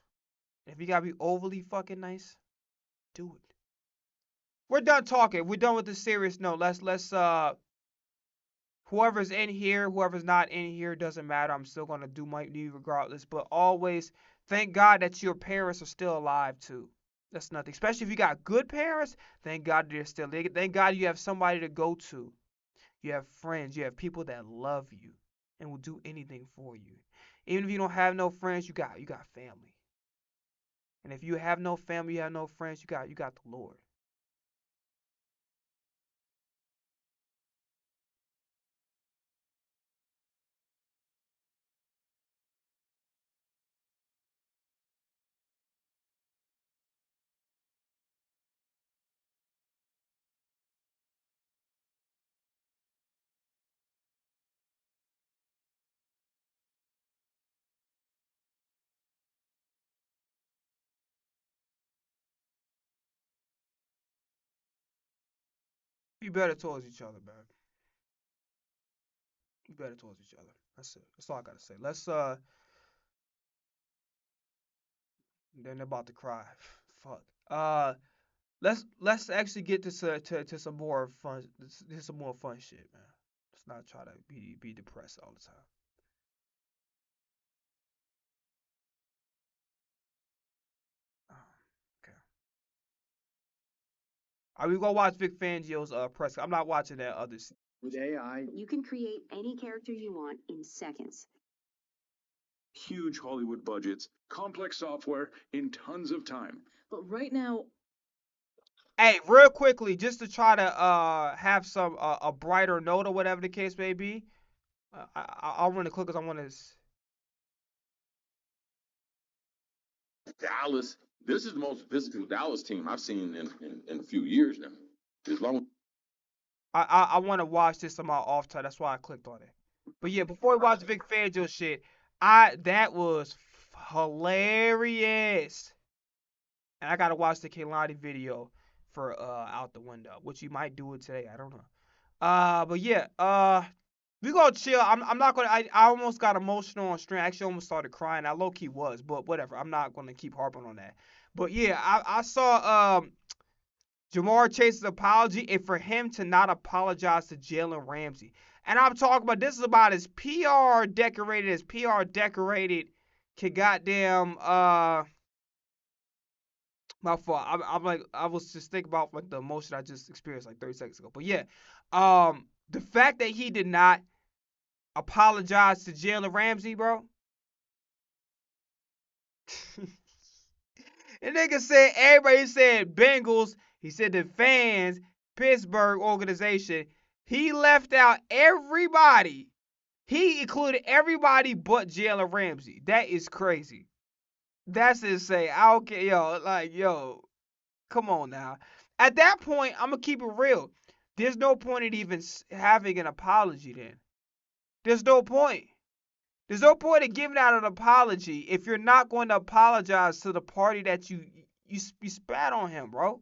If you gotta be overly fucking nice, do it. We're done talking. We're done with the serious note. Let's whoever's in here, whoever's not in here, doesn't matter. I'm still gonna do my duty regardless. But always thank God that your parents are still alive too. That's nothing. Especially if you got good parents, thank God they're still there. Thank God you have somebody to go to. You have friends. You have people that love you and will do anything for you. Even if you don't have no friends, you got family. And if you have no family, you have no friends, you got the Lord. Be better towards each other, man. Be better towards each other. That's it. That's all I gotta say. Then they're about to cry. Fuck. Let's actually get to some more fun. Some more fun shit, man. Let's not try to be depressed all the time. Um, okay. Are we gonna watch Vic Fangio's press? I'm not watching that other. With AI, you can create any character you want in seconds. Huge Hollywood budgets, complex software in tons of time. But right now, Hey, real quickly, just to try to have some a brighter note or whatever the case may be. I'll run the clip because I want to. Dallas. This is the most physical Dallas team I've seen in a few years now. As long I want to watch this on my off time. That's why I clicked on it. But yeah, before we watch the Vic Fangio shit, that was hilarious. And I gotta watch the Kehlani video for out the window, which you might do it today. I don't know. But yeah, we gonna chill. I'm not gonna. I almost got emotional on stream. I actually almost started crying. I low key was, but whatever. I'm not gonna keep harping on that. But yeah, I saw Jamar Chase's apology, and for him to not apologize to Jalen Ramsey. And I'm talking about this is about as PR decorated can goddamn my fault. I'm like I was just thinking about like the emotion I just experienced like 30 seconds ago. But yeah, the fact that he did not apologize to Jalen Ramsey, bro. And nigga said everybody said Bengals. He said the fans, Pittsburgh organization. He left out everybody. He included everybody but Jalen Ramsey. That is crazy. That's insane. I don't care, yo. Like, yo, come on now. At that point, I'm gonna keep it real. There's no point in even having an apology. Then there's no point. There's no point in giving out an apology if you're not going to apologize to the party that you spat on him, bro.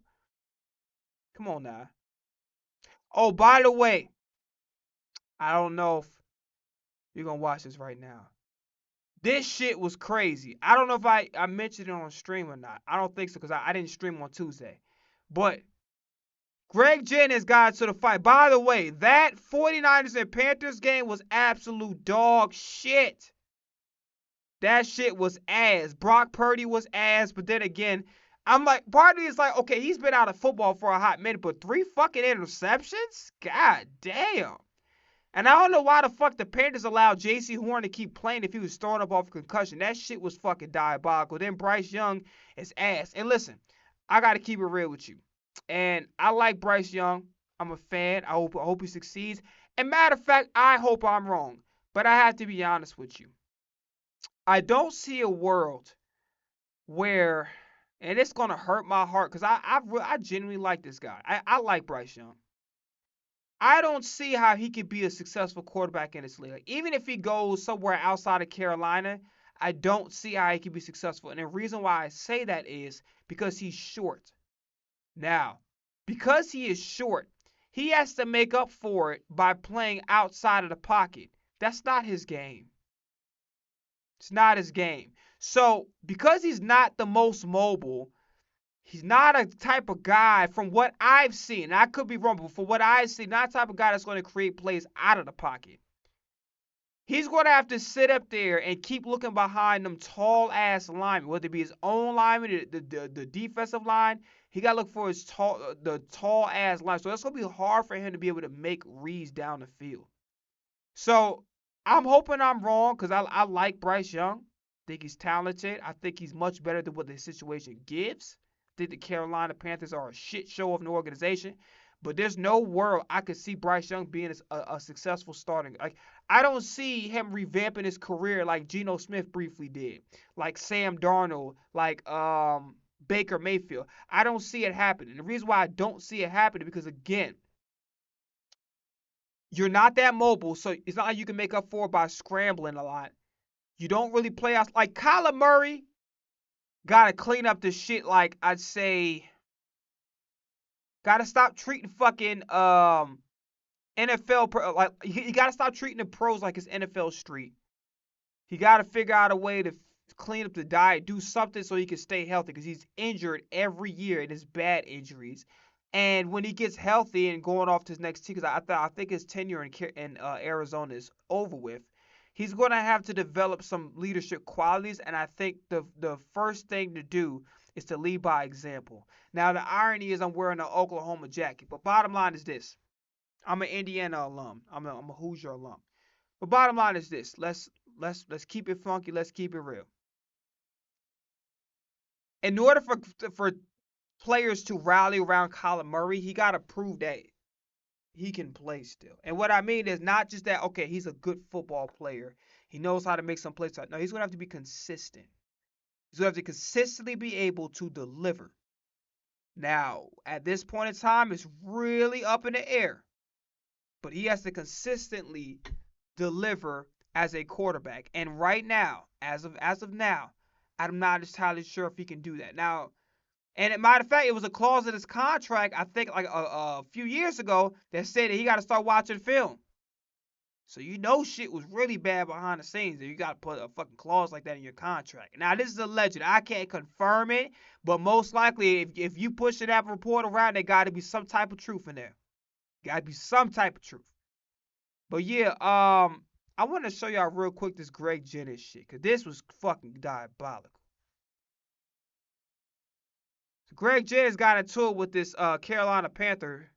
Come on now. Oh, by the way, I don't know if you're gonna watch this right now. This shit was crazy. I don't know if I mentioned it on stream or not. I don't think so because I didn't stream on Tuesday. But Greg Jennings got to the fight. By the way, that 49ers and Panthers game was absolute dog shit. That shit was ass. Brock Purdy was ass, but then again, I'm like, part of me is like, okay, he's been out of football for a hot minute, but 3 fucking interceptions? God damn. And I don't know why the fuck the Panthers allowed J.C. Horn to keep playing if he was throwing up off concussion. That shit was fucking diabolical. Then Bryce Young is ass. And listen, I gotta keep it real with you. And I like Bryce Young. I'm a fan. I hope he succeeds. And matter of fact, I hope I'm wrong. But I have to be honest with you. I don't see a world where, and it's gonna hurt my heart because I genuinely like this guy. I like Bryce Young. I don't see how he could be a successful quarterback in this league. Like, even if he goes somewhere outside of Carolina, I don't see how he could be successful. And the reason why I say that is because he's short. Now, because he is short, he has to make up for it by playing outside of the pocket. That's not his game. It's not his game. So, because he's not the most mobile, he's not a type of guy, from what I've seen, and I could be wrong, but for what I've seen, not a type of guy that's going to create plays out of the pocket. He's going to have to sit up there and keep looking behind them tall ass linemen, whether it be his own lineman, the defensive line. He got to look for the tall ass line. So that's going to be hard for him to be able to make reads down the field. So I'm hoping I'm wrong because I like Bryce Young. I think he's talented. I think he's much better than what the situation gives. I think the Carolina Panthers are a shit show of an organization. But there's no world I could see Bryce Young being a successful starting. Like, I don't see him revamping his career like Geno Smith briefly did, like Sam Darnold, like Baker Mayfield. I don't see it happening. The reason why I don't see it happening because, again, you're not that mobile, so it's not like you can make up for it by scrambling a lot. You don't really play out like Kyler Murray. Gotta clean up the shit. Like, I'd say, gotta stop treating fucking NFL like you gotta stop treating the pros like it's NFL Street. He gotta figure out a way to clean up the diet, do something so he can stay healthy because he's injured every year and it's bad injuries. And when he gets healthy and going off to his next team, because I think his tenure in Arizona is over with, he's going to have to develop some leadership qualities. And I think the first thing to do is to lead by example. Now, the irony is I'm wearing an Oklahoma jacket, but bottom line is this. I'm an Indiana alum. I'm a Hoosier alum. But bottom line is this. Let's keep it funky. Let's keep it real. In order for players to rally around Kyler Murray, he got to prove that he can play still. And what I mean is not just that, okay, he's a good football player. He knows how to make some plays. No, he's going to have to be consistent. He's going to have to consistently be able to deliver. Now, at this point in time, it's really up in the air. But he has to consistently deliver as a quarterback. And right now, as of now, I'm not entirely sure if he can do that. Now, and matter of fact, it was a clause in his contract, I think like a few years ago, that said that he got to start watching film. So you know shit was really bad behind the scenes. You got to put a fucking clause like that in your contract. Now this is alleged. I can't confirm it, but most likely, if you push that report around, there got to be some type of truth in there. Got to be some type of truth. But yeah, I want to show y'all real quick this Greg Jennings shit, cause this was fucking diabolical. So Greg Jennings got into it with this Carolina Panther.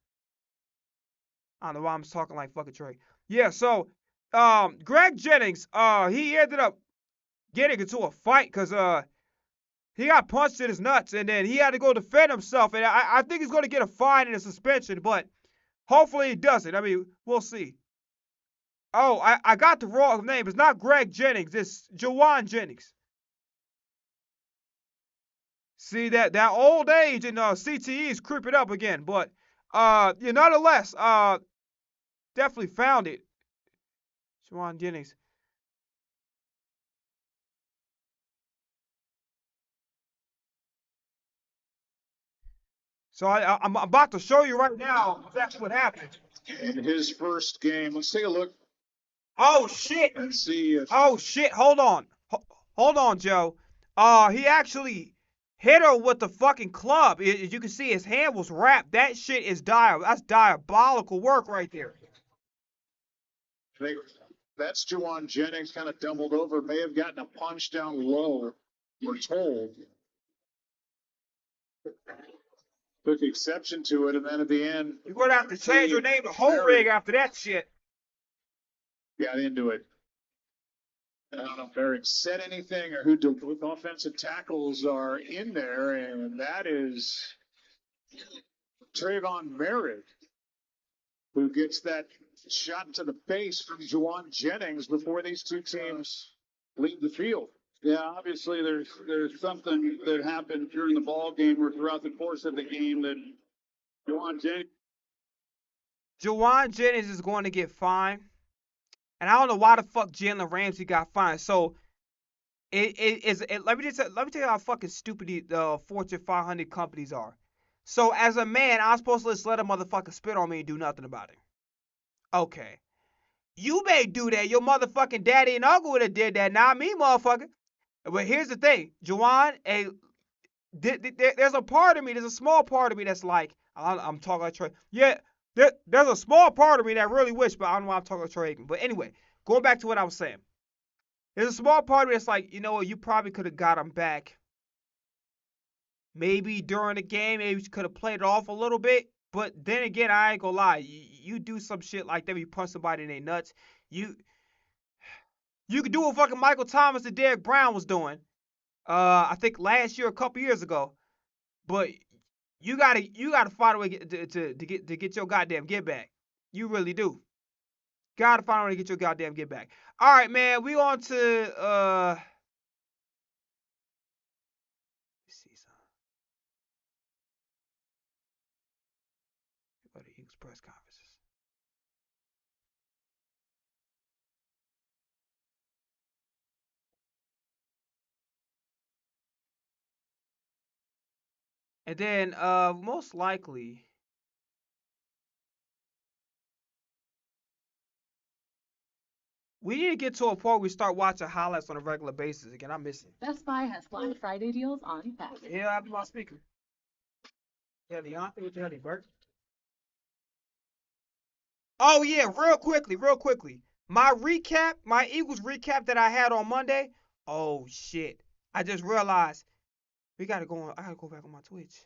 I don't know why I'm talking like fucking Trey. Yeah, so Greg Jennings, he ended up getting into a fight because he got punched in his nuts and then he had to go defend himself. And I think he's going to get a fine and a suspension, but hopefully he doesn't. I mean, we'll see. Oh, I got the wrong name. It's not Greg Jennings. It's Jawan Jennings. See that old age and CTE is creeping up again, but yeah, nonetheless, definitely found it. Jawan Jennings. So I'm about to show you right now exactly what happened. In his first game, let's take a look Oh shit! and see if Oh shit! Hold on, hold on, Joe. He actually hit her with the fucking club. As you can see, his hand was wrapped. That shit is That's diabolical work right there. they, that's Juwan Jennings kind of doubled over, may have gotten a punch down low, we're told. Took exception to it, and then at the end, You're gonna have to change your name to Whole Rig after that shit. got into it. I don't know if Eric said anything or who with offensive tackles are in there, and that is Trayvon Merritt, who gets that shot to the face from Juwan Jennings before these two teams leave the field. Yeah, obviously there's something that happened during the ball game or throughout the course of the game that Jawan Jennings is going to get fined, and I don't know why the fuck Jalen Ramsey got fined. So let me tell you how fucking stupid the Fortune 500 companies are. So as a man, I'm supposed to just let a motherfucker spit on me and do nothing about it. Okay. You may do that. Your motherfucking daddy and uncle would have did that. Not me, motherfucker. But here's the thing, Juwan, there's a part of me, there's a small part of me that's like, I'm talking like Trey. Yeah, there's a small part of me that really wish, but I don't know why I'm talking like Trey Aikman. But anyway, going back to what I was saying. There's a small part of me that's like, you know what, you probably could have got him back. Maybe during the game, maybe you could have played it off a little bit. But then again, I ain't gonna lie. You do some shit like that, you punch somebody in their nuts. You could do what fucking Michael Thomas and Derek Brown was doing. I think last year, a couple years ago. But you gotta find a way to get your goddamn get back. You really do. Gotta find a way to get your goddamn get back. All right, man. We on to let's see some. Go to Eagles press conferences. And then most likely we need to get to a point where we start watching highlights on a regular basis again. I miss it. Best Buy has Black Friday deals on pets. Yeah, I have my speaker. Yeah, Deontay, what the hell, Bert? Oh yeah, real quickly. My Eagles recap that I had on Monday. Oh shit. I just realized we gotta go on. I gotta go back on my Twitch.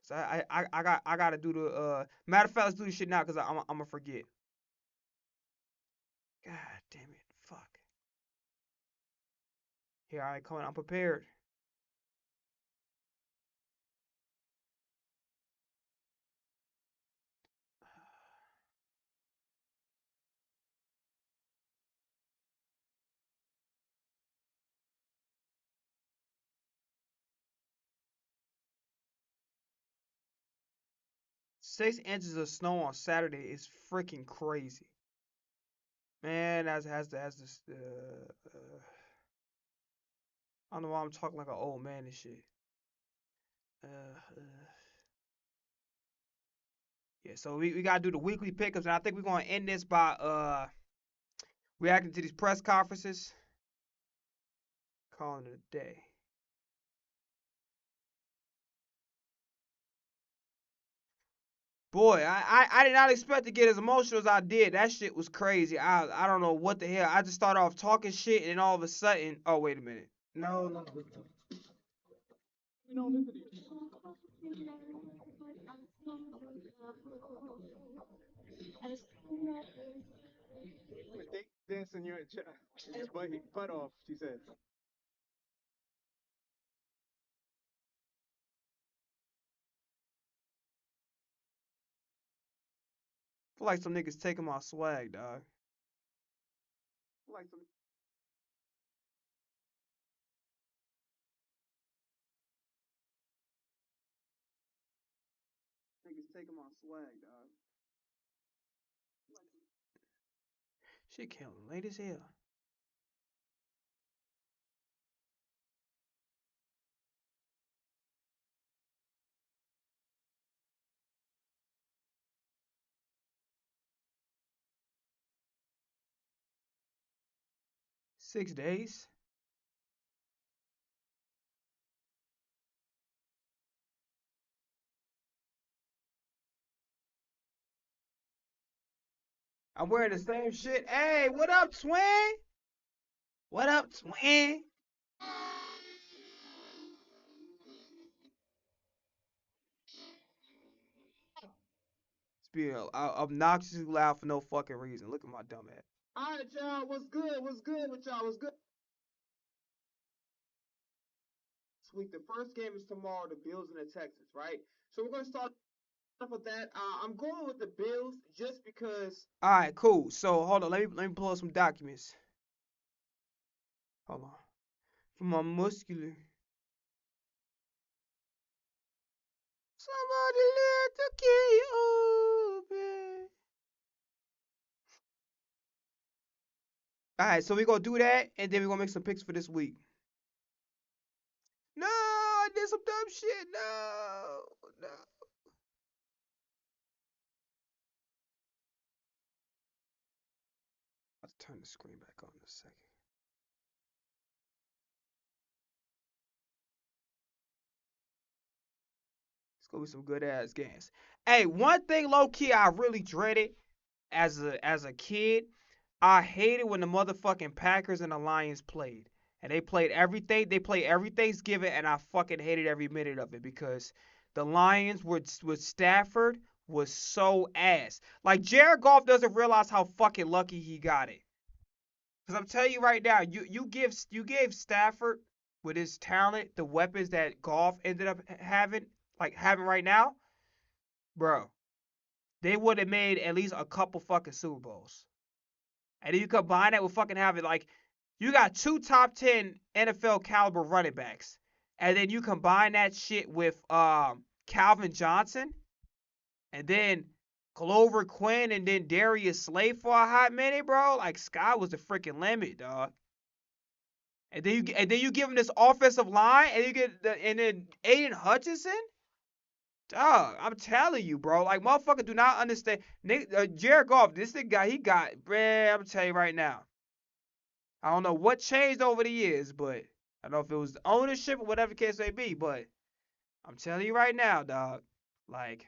Cause I gotta do the matter of fact, let's do this shit now because I'm gonna forget. God damn it. Fuck. Here, alright, come on, I'm prepared. 6 inches of snow on Saturday is freaking crazy. Man, has this. I don't know why I'm talking like an old man and shit. Uh, uh, yeah, so we gotta do the weekly pickups, and I think we're gonna end this by reacting to these press conferences, calling it a day. Boy, I did not expect to get as emotional as I did. That shit was crazy. I don't know what the hell. I just started off talking shit, and then all of a sudden, oh wait a minute. No, no. Dancing your butt off, she said. Feel like some niggas taking my swag, dog. Like some Niggas taking my swag, dog. Shit killing late as hell. Six days. I'm wearing the same shit. Hey, what up, twin? What up, twin? It's being obnoxiously loud for no fucking reason. Look at my dumb ass. all right, y'all. What's good? What's good with y'all? What's good? This week, the first game is tomorrow. The Bills and the Texans, right? So we're gonna start off with that. I'm going with the Bills just because. All right, cool. So hold on. Let me pull up some documents. Hold on. For my muscular. Somebody let the key open. All right, so we're gonna do that, and then we're gonna make some picks for this week. No, I did some dumb shit. No, no. I'll turn the screen back on in a second. It's gonna be some good ass games. Hey, one thing low key I really dreaded as a kid, I hated when the motherfucking Packers and the Lions played. And they played every Thanksgiving, and I fucking hated every minute of it because the Lions with Stafford was so ass. Like Jared Goff doesn't realize how fucking lucky he got it. Cause I'm telling you right now, you gave Stafford with his talent the weapons that Goff ended up having right now, bro. They would have made at least a couple fucking Super Bowls. And then you combine that with fucking having like you got two top 10 NFL caliber running backs. And then you combine that shit with Calvin Johnson and then Glover Quinn and then Darius Slay for a hot minute, bro. Like Sky was the freaking limit, dog. And then you give him this offensive line and you get and then Aiden Hutchinson? Dog, I'm telling you, bro. Like, motherfucker do not understand. Jared Goff, this the guy he got, bruh, I'm telling you right now. I don't know what changed over the years, but I don't know if it was the ownership or whatever the case may be, but I'm telling you right now, dog. Like,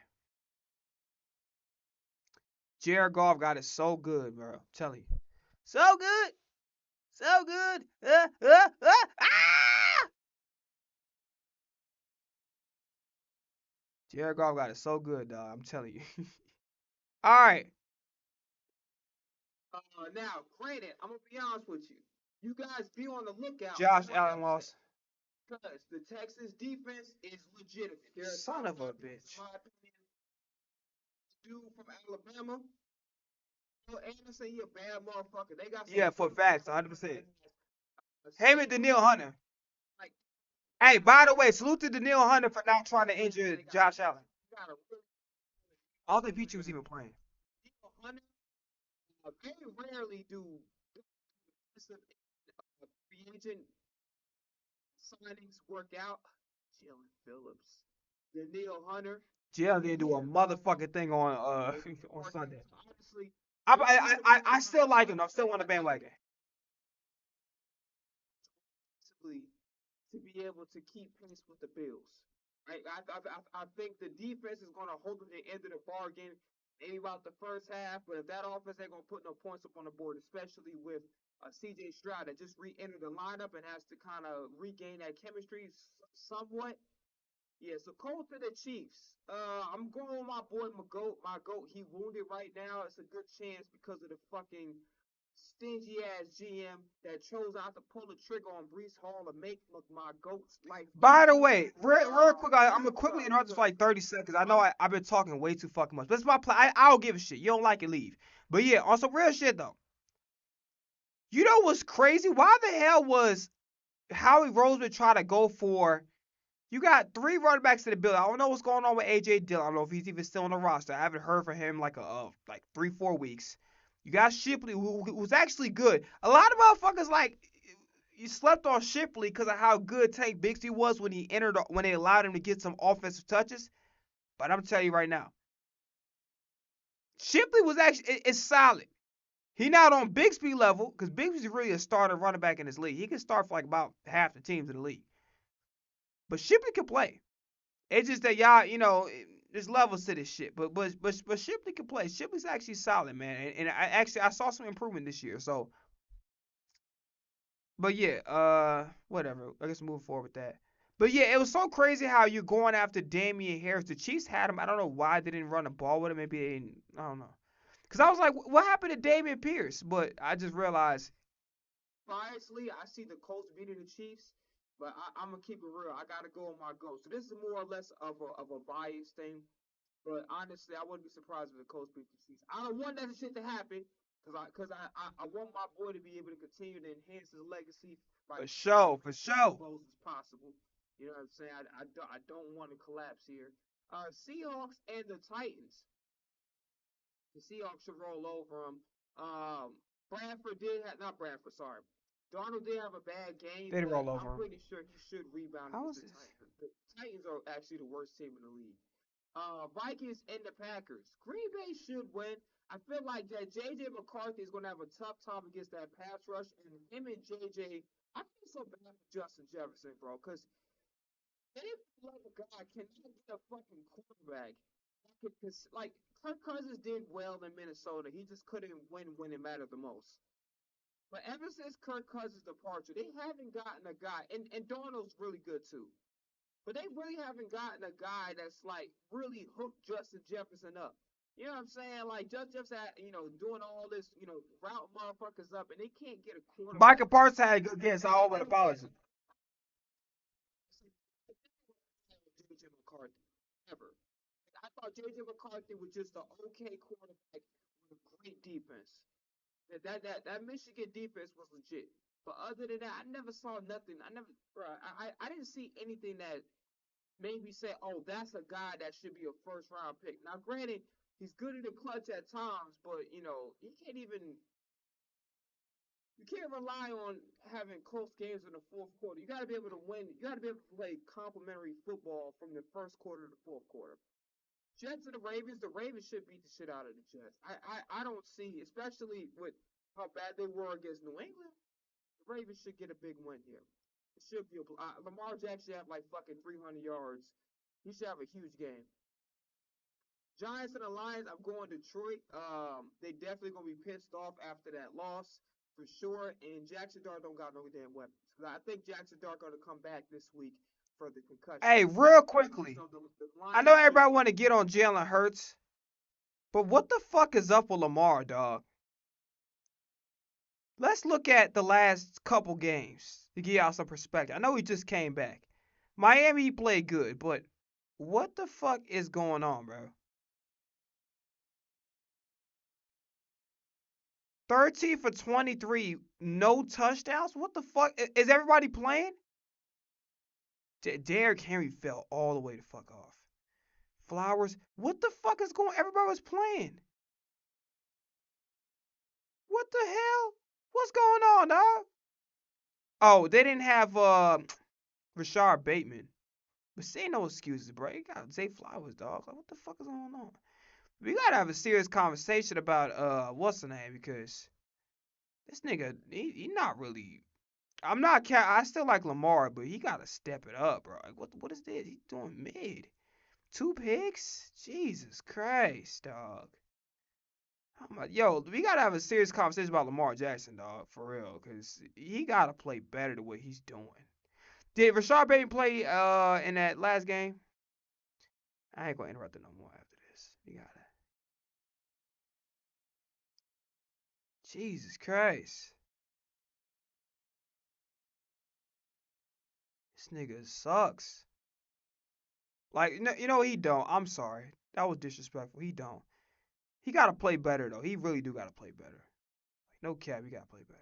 Jared Goff got it so good, bro. I'm telling you. So good. So good. Ah! Jared Goff got it so good, dog. I'm telling you. All right. Now, granted, I'm gonna be honest with you. You guys be on the lookout Josh for Allen lost. because the Texas defense is legitimate. Son of a bitch. In my opinion, dude from Alabama, Will Anderson, he a bad motherfucker. They got some Yeah, for facts, 100%. Him and safety, Daniil Hunter. like Hey, by the way, salute to Daniil Hunter for not trying to injure Josh Allen. got a really I don't think Pichu was even playing. Hunter, very rarely do free agent signings work out. Jalen Phillips, Daniil Hunter. Jalen didn't do a motherfucking thing on on Sunday. Honestly, I still like him. I'm still on the bandwagon. to be able to keep pace with the Bills. Right? I think the defense is going to hold them to the end of the bargain, maybe about the first half. But if that offense ain't going to put no points up on the board, especially with C.J. Stroud that just re-entered the lineup and has to kind of regain that chemistry somewhat. Yeah, so Colts to the Chiefs. I'm going with my boy My goat, he wounded right now. It's a good chance because of the fucking stingy ass GM that chose not to pull the trigger on Brees Hall to make my goat's life. By the way, real quick, I'm gonna quickly interrupt this for like 30 seconds. I know I've been talking way too fucking much. But it's my play. I don't give a shit. You don't like it, leave. But yeah, on some real shit though. You know what's crazy? Why the hell was Howie Roseman trying to go for? You got 3 running backs in the building. I don't know what's going on with AJ Dillon. I don't know if he's even still on the roster. I haven't heard from him like like 3-4 weeks. You got Shipley, who was actually good. A lot of motherfuckers like you slept on Shipley because of how good Tank Bigsby was when he entered when they allowed him to get some offensive touches. But I'm telling you right now, Shipley was actually it's solid. He not on Bigsby level because Bigsby's really a starter running back in this league. He can start for like about half the teams in the league. But Shipley can play. It's just that y'all, there's levels to this shit. But Shipley can play. Shipley's actually solid, man. And I saw some improvement this year. So, but yeah, whatever. I guess moving forward with that. But yeah, it was so crazy how you're going after Damian Harris. The Chiefs had him. I don't know why they didn't run the ball with him. Maybe they didn't. I don't know. Cause I was like, what happened to Damian Pierce? But I just realized. Biasly, I see the Colts beating the Chiefs, but I'm gonna keep it real. I gotta go with my goat. So this is more or less of a bias thing. But honestly, I wouldn't be surprised if the Colts beat the Chiefs. I don't want that shit to happen because I want my boy to be able to continue to enhance his legacy by For sure, for sure. close as possible. You know what I'm saying? I don't want to collapse here. Seahawks and the Titans. The Seahawks should roll over them. Bradford did have not Bradford, sorry. Darnold did have a bad game, They didn't but roll over I'm him. pretty sure he should rebound How against is the this? Titans. The Titans are actually the worst team in the league. Vikings and the Packers. Green Bay should win. I feel like that J.J. McCarthy is going to have a tough time against that pass rush, and him and J.J. I feel so bad for Justin Jefferson, bro, because they let a guy cannot get a fucking quarterback. Because, like, Kirk Cousins did well in Minnesota. He just couldn't win when it mattered the most. But ever since Kirk Cousins' departure, they haven't gotten a guy, and Darnold's really good too. But they really haven't gotten a guy that's like really hooked Justin Jefferson up. You know what I'm saying? Like Justin Jefferson, doing all this, route motherfuckers up, and they can't get a quarterback. Micah Parsons had a good game, so I owe an apology. J.J. McCarthy ever. I thought J.J. McCarthy was just an okay quarterback with a great defense. That Michigan defense was legit. But other than that, I never saw nothing. I didn't see anything that made me say, oh, that's a guy that should be a first round pick. Now, granted, he's good in the clutch at times, but you can't rely on having close games in the fourth quarter. You got to be able to win. You got to be able to play complementary football from the first quarter to the fourth quarter. Jets and the Ravens should beat the shit out of the Jets. I don't see, especially with how bad they were against New England, the Ravens should get a big win here. It should be Lamar Jackson should have like fucking 300 yards. He should have a huge game. Giants and the Lions, I'm going Detroit. They definitely gonna be pissed off after that loss for sure. And Jackson Dart don't got no damn weapons. I think Jackson Dart gonna come back this week for the concussion. Hey, real quickly, So the I know Lions everybody want to get on Jalen Hurts, but what the fuck is up with Lamar, dog? Let's look at the last couple games to give y'all some perspective. I know he just came back. Miami played good, but what the fuck is going on, bro? 13 for 23, no touchdowns? What the fuck? Is everybody playing? Derrick Henry fell all the way the fuck off. Flowers. What the fuck is going? Everybody was playing. What the hell? What's going on, dog? Oh, they didn't have Rashard Bateman. But say no excuses, bro. You got Zay Flowers, dog. Like, what the fuck is going on? We gotta have a serious conversation about what's the name, because this nigga he not really. I'm not. I still like Lamar, but he gotta step it up, bro. Like, what is this? He's doing mid. 2 picks? Jesus Christ, dog. Yo, we gotta have a serious conversation about Lamar Jackson, dog, for real, because he gotta play better than what he's doing. Did Rashard Bateman play in that last game? I ain't gonna interrupt it no more after this. You gotta. Jesus Christ. This nigga sucks. Like, he don't. I'm sorry. That was disrespectful. He don't. He gotta play better though. He really do gotta play better. Like, no cap, he gotta play better.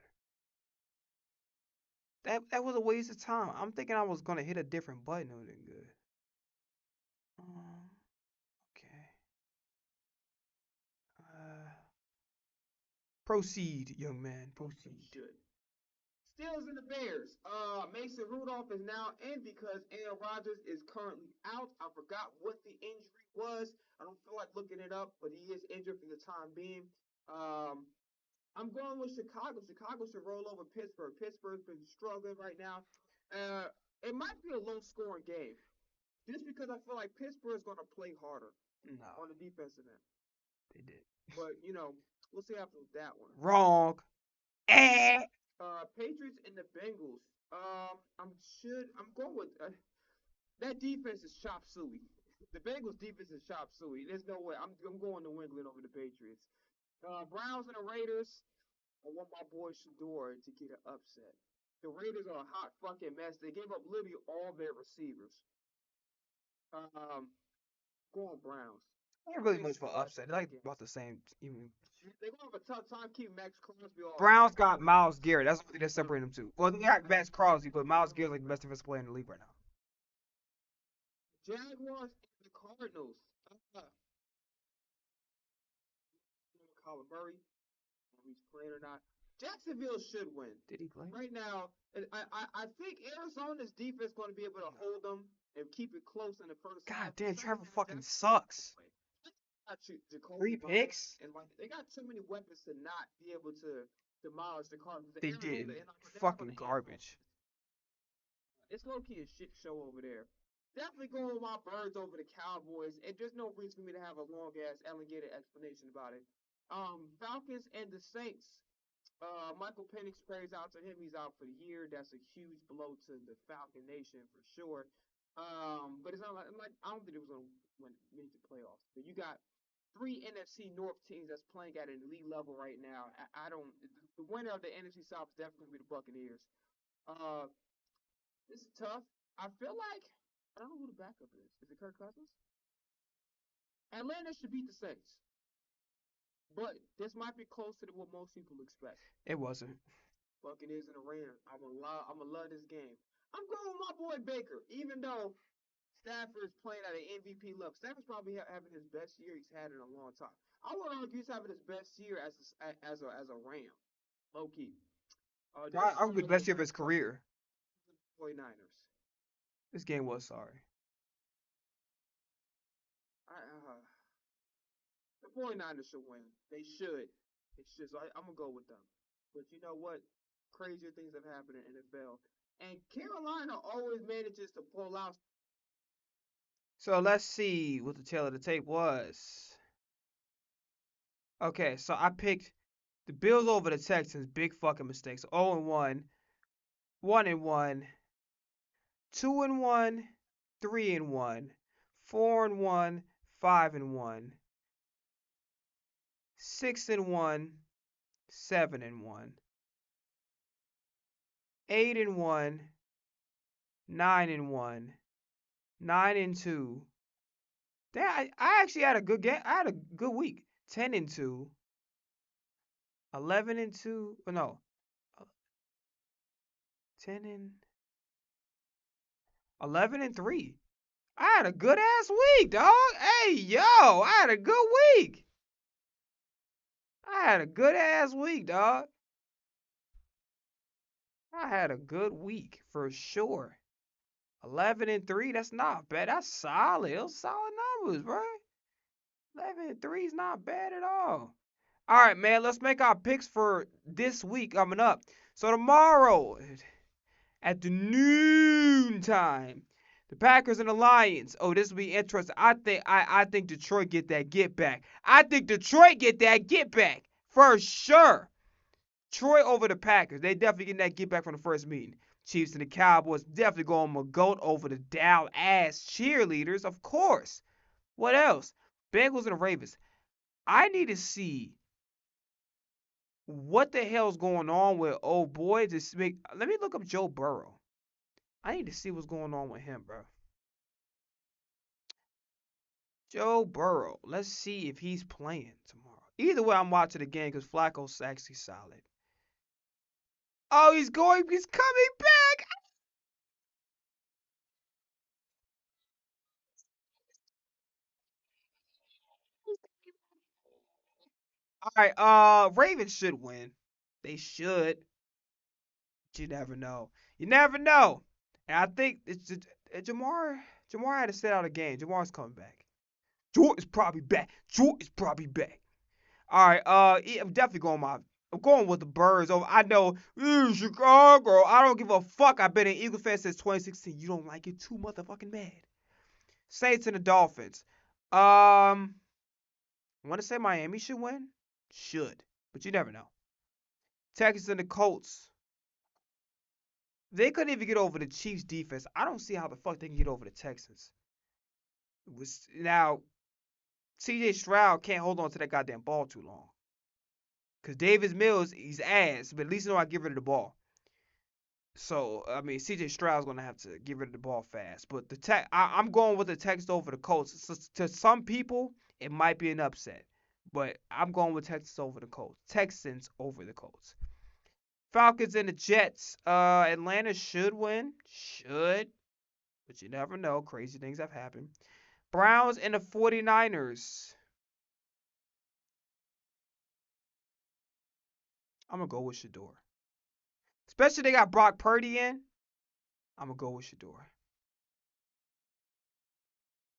That was a waste of time. I'm thinking I was gonna hit a different button. It would have been good. Okay. Proceed, young man. Proceed. Good. Steelers and the Bears. Mason Rudolph is now in because Aaron Rodgers is currently out. I forgot what the injury was. I don't feel like looking it up, but he is injured for the time being. I'm going with Chicago. Chicago should roll over Pittsburgh. Pittsburgh's been struggling right now. It might be a low-scoring game, just because I feel like Pittsburgh's going to play harder on the defensive end. They did. But we'll see after that one. Wrong. Patriots and the Bengals. I'm going with that defense is chop suey. The Bengals defense is chop suey. There's no way. I'm going New England over the Patriots. Browns and the Raiders. I want my boy Shador to get an upset. The Raiders are a hot fucking mess. They gave up literally all their receivers. Going Browns. Ain't really much for upset. They're like about the same. Even They're going to have a tough time keeping Max Crosby off. Browns got Myles Garrett. That's what they're separating them two. Well, they got Max Crosby, but Myles Garrett's like the best defensive player in the league right now. Jaguars and the Cardinals. Colin Murray, if he's playing or not. Jacksonville should win. Did he play? Right now, I think Arizona's defense is going to be able to hold them and keep it close in the first half. God damn, Trevor fucking sucks. 3 picks? And like they got too many weapons to not be able to demolish the Cardinals. They did. Fucking garbage. It's low key a shit show over there. Definitely going with my birds over the Cowboys, and there's no reason for me to have a long ass elongated explanation about it. Falcons and the Saints. Michael Penix prays out to him. He's out for the year. That's a huge blow to the Falcon Nation for sure. But it's not like I don't think it was going to make the playoffs. But you got 3 NFC North teams that's playing at an elite level right now. I don't. The winner of the NFC South is definitely going to be the Buccaneers. This is tough. I feel like I don't know who the backup is. Is it Kirk Cousins? Atlanta should beat the Saints. But this might be closer to what most people expect. It wasn't. Buccaneers and the Rams. I'm gonna love this game. I'm going with my boy Baker, even though Stafford's playing at an MVP level. Stafford's probably having his best year he's had in a long time. I would argue he's having his best year as a Ram, low key. I would be the best year of his career. 49ers. This game was sorry. The 49ers should win. They should. It's just I'm gonna go with them. But you know what? Crazier things have happened in the NFL. And Carolina always manages to pull out. So let's see what the tail of the tape was. Okay, so I picked the Bills over the Texans. Big fucking mistakes. 0-1, 1-1, 2-1, 3-1, 4-1, 5-1, 6-1, 7-1, 8-1, 9-1, 9-2. I actually had a good game. I had a good week. 10-2, 11-2. No, 11-3. I had a good ass week, dog. Hey, yo, I had a good week. I had a good ass week, dog. I had a good week for sure. 11-3, that's not bad. That's solid. Those solid numbers, bro. 11-3 is not bad at all. All right, man. Let's make our picks for this week coming up. So tomorrow at the noon time, the Packers and the Lions. Oh, this will be interesting. I think Detroit get that get back. I think Detroit get that get back for sure. Troy over the Packers. They definitely getting that get back from the first meeting. Chiefs and the Cowboys definitely going McGoat over the Dow ass cheerleaders, of course. What else? Bengals and the Ravens. I need to see what the hell's going on with old boy. Let me look up Joe Burrow. I need to see what's going on with him, bro. Joe Burrow. Let's see if he's playing tomorrow. Either way, I'm watching the game because Flacco's actually solid. Oh, he's coming back. All right, Ravens should win. They should. But you never know. You never know. And I think Jamar. Jamar had to sit out a game. Jamar's coming back. Jordan's probably back. Jordan's probably back. All right. Yeah, I'm definitely going I'm going with the Birds over. I know Chicago. I don't give a fuck. I've been an Eagles fan since 2016. You don't like it too motherfucking bad. Saints and the Dolphins. I want to say Miami should win. Should, but you never know. Texans and the Colts. They couldn't even get over the Chiefs defense. I don't see how the fuck they can get over the Texans. Now, CJ Stroud can't hold on to that goddamn ball too long. Because Davis Mills, he's ass, but at least you know I give rid of the ball. So, I mean, CJ Stroud's going to have to get rid of the ball fast. But I'm going with the Texans over the Colts. So, to some people, it might be an upset. But I'm going with Texans over the Colts. Texans over the Colts. Falcons and the Jets. Atlanta should win. Should. But you never know. Crazy things have happened. Browns and the 49ers. I'm going to go with Shador. Especially they got Brock Purdy in. I'm going to go with Shador.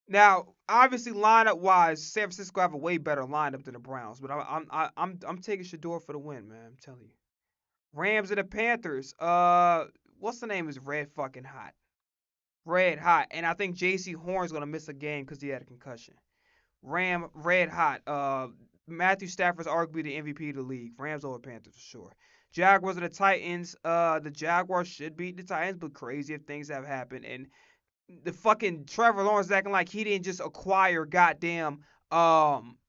Now, obviously, lineup wise, San Francisco have a way better lineup than the Browns, but I'm taking Shador for the win, man. I'm telling you. Rams and the Panthers. What's the name? Is Red fucking hot. Red hot, and I think J.C. Horn's gonna miss a game because he had a concussion. Red hot. Matthew Stafford's arguably the MVP of the league. Rams over Panthers for sure. Jaguars and the Titans. The Jaguars should beat the Titans, but crazy if things have happened. And the fucking Trevor Lawrence is acting like he didn't just acquire goddamn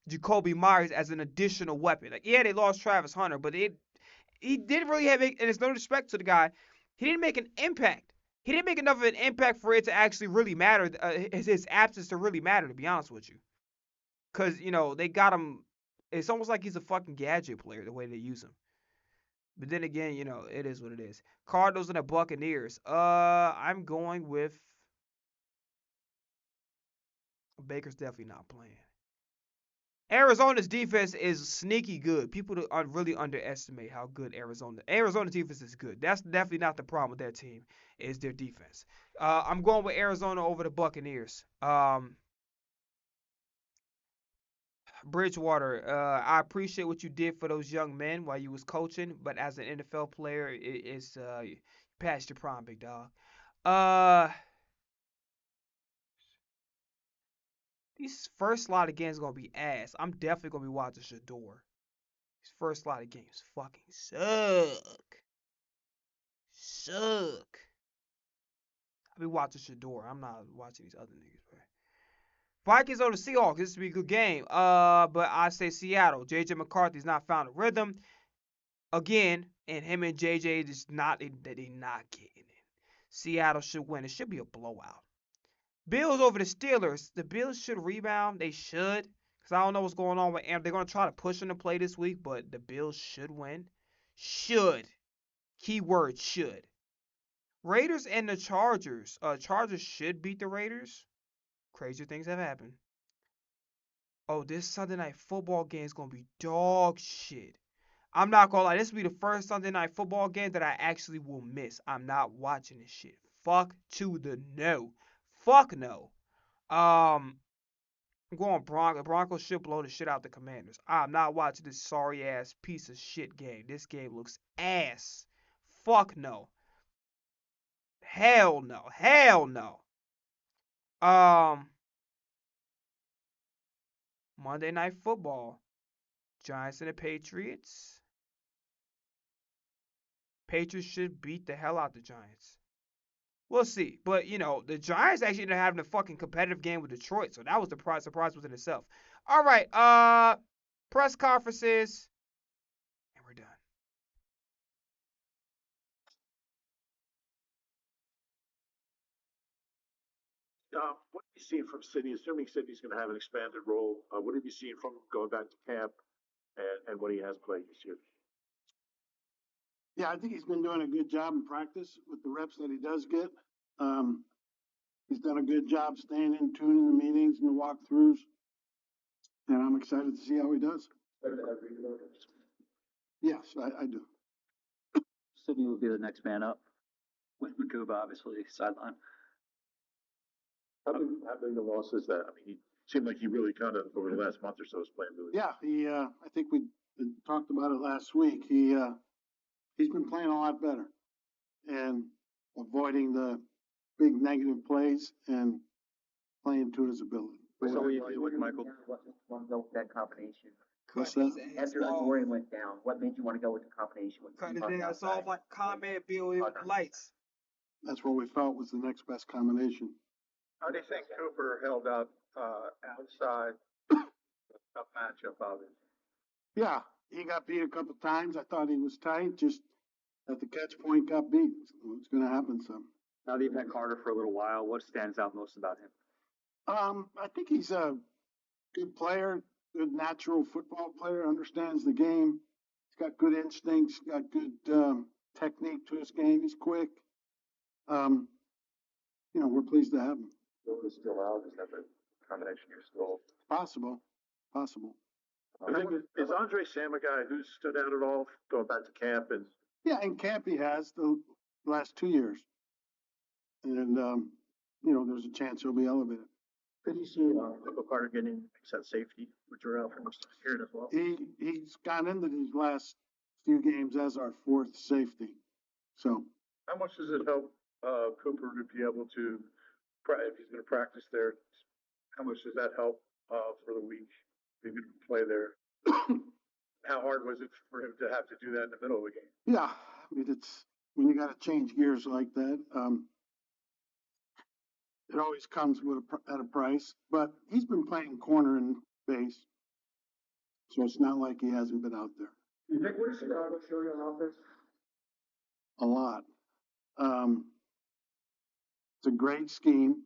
Jacoby Myers as an additional weapon. Like, yeah, they lost Travis Hunter, but he didn't really have it, and it's no disrespect to the guy. He didn't make an impact. He didn't make enough of an impact for it to actually really matter. His absence to really matter, to be honest with you. Because, they got him. It's almost like he's a fucking gadget player, the way they use him. But then again, it is what it is. Cardinals and the Buccaneers. I'm going with Baker's definitely not playing. Arizona's defense is sneaky good. People really underestimate how good Arizona's defense is good. That's definitely not the problem with that team, is their defense. I'm going with Arizona over the Buccaneers. Bridgewater, I appreciate what you did for those young men while you was coaching, but as an NFL player, it's past your prime, big dog. These first lot of games gonna be ass. I'm definitely gonna be watching Shador. These first lot of games fucking suck. Suck. I'll be watching Shador. I'm not watching these other niggas, bro. Vikings over the Seahawks. This will be a good game. But I say Seattle. JJ McCarthy's not found a rhythm again, and him and JJ just not getting it. Seattle should win. It should be a blowout. Bills over the Steelers. The Bills should rebound. They should. Because I don't know what's going on with Aaron. They're going to try to push them to play this week, but the Bills should win. Should. Keyword should. Raiders and the Chargers. Chargers should beat the Raiders. Crazier things have happened. Oh, this Sunday night football game is gonna be dog shit. I'm not gonna lie, this will be the first Sunday night football game that I actually will miss. I'm not watching this shit. Fuck to the no. Fuck no. Um, I'm going Broncos. Broncos should blow the shit out the Commanders. I'm not watching this sorry ass piece of shit game. This game looks ass. Fuck no. Hell no. Hell no. Um, Monday night football. Giants and the Patriots. Patriots should beat the hell out the Giants. We'll see. But, the Giants actually ended up having a fucking competitive game with Detroit, so that was the surprise within itself. All right, press conferences, and we're done. What have you seen from Sydney? Assuming Sydney's going to have an expanded role, what have you seen from him going back to camp and what he has played this year? Yeah, I think he's been doing a good job in practice with the reps that he does get. Um, he's done a good job staying in tune in the meetings and the walkthroughs, and I'm excited to see how he does. Yes, I do. Sydney will be the next man up with Makuba, obviously, sideline. How big a loss is that? I mean, he seemed like he really kind of, over the last month or so, is playing really Yeah, I think we talked about it last week. He's been playing a lot better and avoiding the big negative plays and playing to his ability. So what do you do with Michael? What made you want to go with that combination? What's that? After Adorian went down, what made you want to go with the combination? With Cut it down soft like comment bill with lights. That's what we felt was the next best combination. How do you think Cooper held up outside? Tough matchup, obviously. Yeah, he got beat a couple times. I thought he was tight, just at the catch point got beat. It's going to happen some. Now that you've had Carter for a little while, what stands out most about him? I think he's a good player, good natural football player, understands the game. He's got good instincts, got good technique to his game. He's quick. We're pleased to have him. Is still out? Is that the combination you're still? Possible. I think is Andre Sam a guy who's stood out at all going back to camp and? Yeah, in camp he has the last 2 years, and there's a chance he'll be elevated. Did you see Michael Carter getting that safety, which are out from here as well? He's gone into these last few games as our fourth safety. So how much does it help Cooper to be able to, if he's going to practice there, how much does that help for the week? If he's going to play there. How hard was it for him to have to do that in the middle of the game? yeah, I mean it's when you got to change gears like that. It always comes at a price, but he's been playing corner and base, so it's not like he hasn't been out there. You think what does Chicago show you on offense? A lot. It's a great scheme.